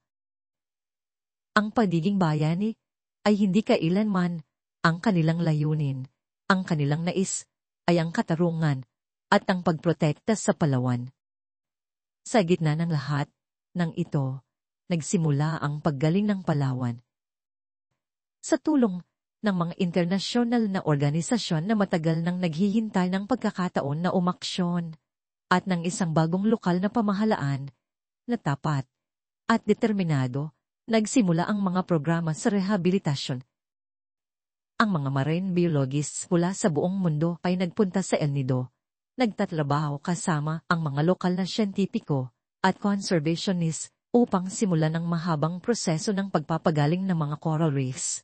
A: Ang pagiging bayani ay hindi kailanman ang kanilang layunin. Ang kanilang nais ay ang katarungan at ang pagprotekta sa Palawan. Sa gitna ng lahat ng ito, nagsimula ang paggaling ng Palawan. Sa tulong ng mga internasyonal na organisasyon na matagal nang naghihintay ng pagkakataon na umaksyon, at ng isang bagong lokal na pamahalaan na tapat at determinado, nagsimula ang mga programa sa rehabilitasyon. Ang mga marine biologists mula sa buong mundo ay nagpunta sa El Nido, nagtatrabaho kasama ang mga lokal na siyentipiko at conservationists upang simulan ang mahabang proseso ng pagpapagaling ng mga coral reefs.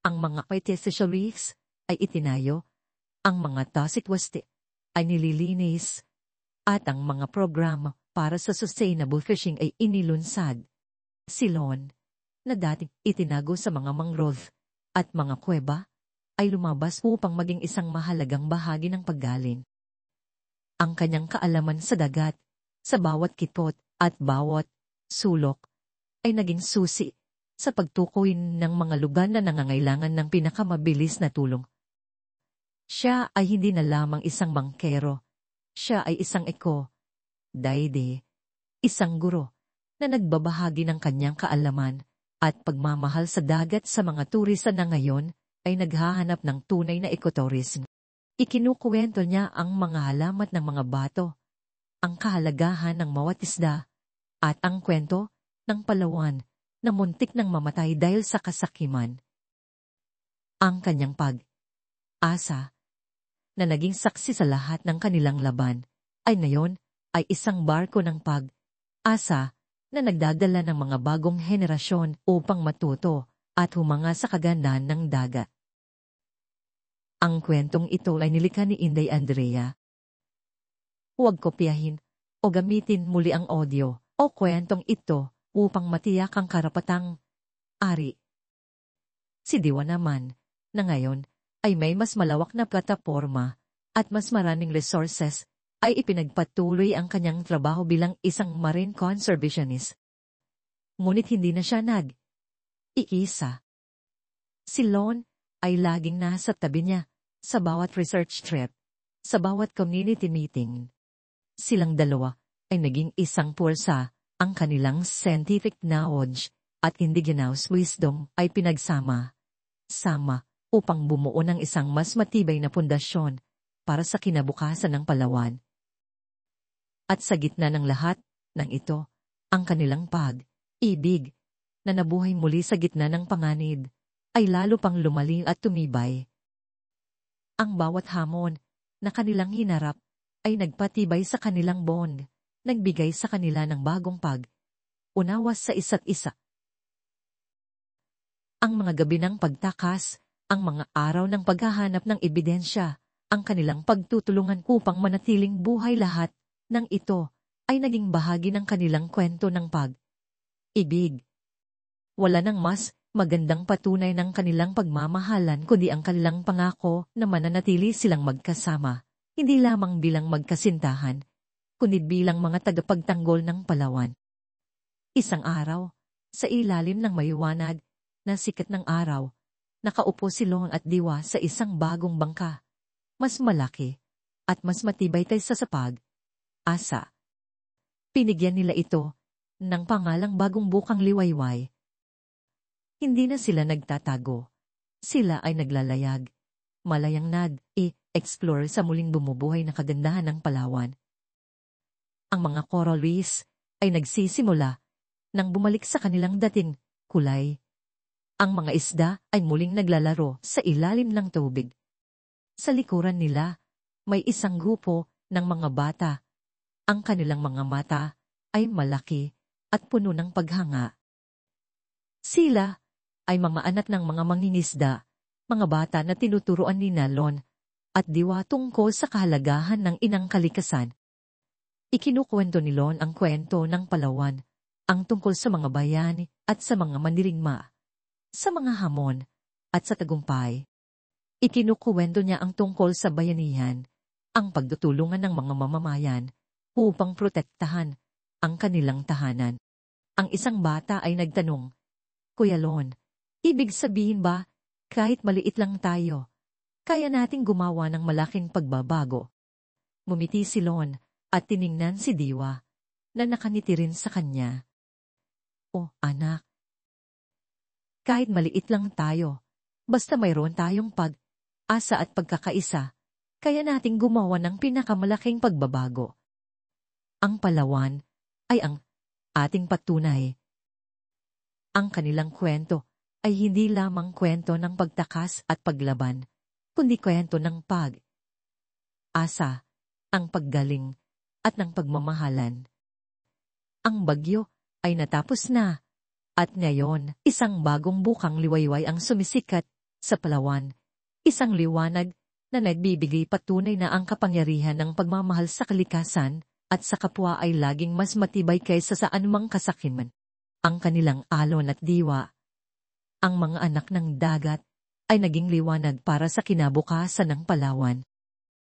A: Ang mga artificial reefs ay itinayo, ang mga toxic waste ay nililinis, at ang mga programa para sa sustainable fishing ay inilunsad. Si Lon, na dating itinago sa mga mangrove at mga kuweba, ay lumabas upang maging isang mahalagang bahagi ng paggalin. Ang kanyang kaalaman sa dagat, sa bawat kipot at bawat sulok, ay naging susi sa pagtukoy ng mga lugar na nangangailangan ng pinakamabilis na tulong. Siya ay hindi na lamang isang bangkero. Siya ay isang daide, isang guro, na nagbabahagi ng kanyang kaalaman at pagmamahal sa dagat sa mga turista na ngayon ay naghahanap ng tunay na ecotourism. Ikinukuwento niya ang mga halamat ng mga bato, ang kahalagahan ng bawat isda, at ang kwento ng Palawan na muntik nang mamatay dahil sa kasakiman. Ang kanyang pag-asa, na naging saksi sa lahat ng kanilang laban, ay ngayon ay isang barko ng pag-asa na nagdadala ng mga bagong henerasyon upang matuto at humanga sa kagandahan ng dagat. Ang kwentong ito ay nilikha ni Inday Andrea. Huwag kopyahin o gamitin muli ang audio o kwentong ito upang matiyak ang karapatang ari. Si Diwa naman, na ngayon ay may mas malawak na plataporma at mas maraming resources, ay ipinagpatuloy ang kanyang trabaho bilang isang marine conservationist. Ngunit hindi na siya nag-iisa. Si Lon ay laging nasa tabi niya sa bawat research trip, sa bawat community meeting. Silang dalawa ay naging isang pulsa. Ang kanilang scientific knowledge at indigenous wisdom ay pinagsama-sama upang bumuo ng isang mas matibay na pundasyon para sa kinabukasan ng Palawan. At sa gitna ng lahat ng ito, ang kanilang pag-ibig na nabuhay muli sa gitna ng panganib ay lalo pang lumalim at tumibay. Ang bawat hamon na kanilang hinarap ay nagpatibay sa kanilang bond, nagbigay sa kanila ng bagong pag-unawa sa isa't isa. Ang mga gabi ng pagtakas, ang mga araw ng paghahanap ng ebidensya, ang kanilang pagtutulungan upang manatiling buhay, lahat ng ito ay naging bahagi ng kanilang kwento ng pag-ibig. Wala nang mas magandang patunay ng kanilang pagmamahalan kundi ang kanilang pangako na mananatili silang magkasama, hindi lamang bilang magkasintahan, kundi bilang mga tagapagtanggol ng Palawan. Isang araw, sa ilalim ng maliwanag na sikat ng araw, nakaupo si Lon at Diwa sa isang bagong bangka, mas malaki at mas matibay kaysa sa pag-asa. Pinigyan nila ito ng pangalang Bagong Bukang Liwayway. Hindi na sila nagtatago. Sila ay naglalayag, malayang nag-explore sa muling bumubuhay na kagandahan ng Palawan. Ang mga coral reefs ay nagsisimula nang bumalik sa kanilang dating kulay. Ang mga isda ay muling naglalaro sa ilalim ng tubig. Sa likuran nila, may isang grupo ng mga bata. Ang kanilang mga mata ay malaki at puno ng paghanga. Sila ay mga anak ng mga mangingisda, mga bata na tinuturuan ni Lon at Diwa tungkol sa kahalagahan ng inang kalikasan. Ikinukwento ni Lon ang kwento ng Palawan, ang tungkol sa mga bayani at sa mga mandirigma, sa mga hamon at sa tagumpay. Ikinukwento niya ang tungkol sa bayanihan, ang pagtutulungan ng mga mamamayan upang protektahan ang kanilang tahanan. Ang isang bata ay nagtanong, "Kuya Lon, ibig sabihin ba kahit maliit lang tayo, kaya nating gumawa ng malaking pagbabago?" Ngumiti si Lon at tiningnan si Diwa, na nakaniti rin sa kanya. "O anak, kahit maliit lang tayo, basta mayroon tayong pag-asa at pagkakaisa, kaya nating gumawa ng pinakamalaking pagbabago. Ang Palawan ay ang ating patunay." Ang kanilang kwento ay hindi lamang kwento ng pagtakas at paglaban, kundi kwento ng pag-asa, ang paggaling, at ng pagmamahalan. Ang bagyo ay natapos na, at ngayon, isang bagong bukang liwayway ang sumisikat sa Palawan, isang liwanag na nagbibigay patunay na ang kapangyarihan ng pagmamahal sa kalikasan at sa kapwa ay laging mas matibay kaysa sa anumang kasakiman. Ang kanilang alon at diwa, ang mga anak ng dagat, ay naging liwanag para sa kinabukasan ng Palawan.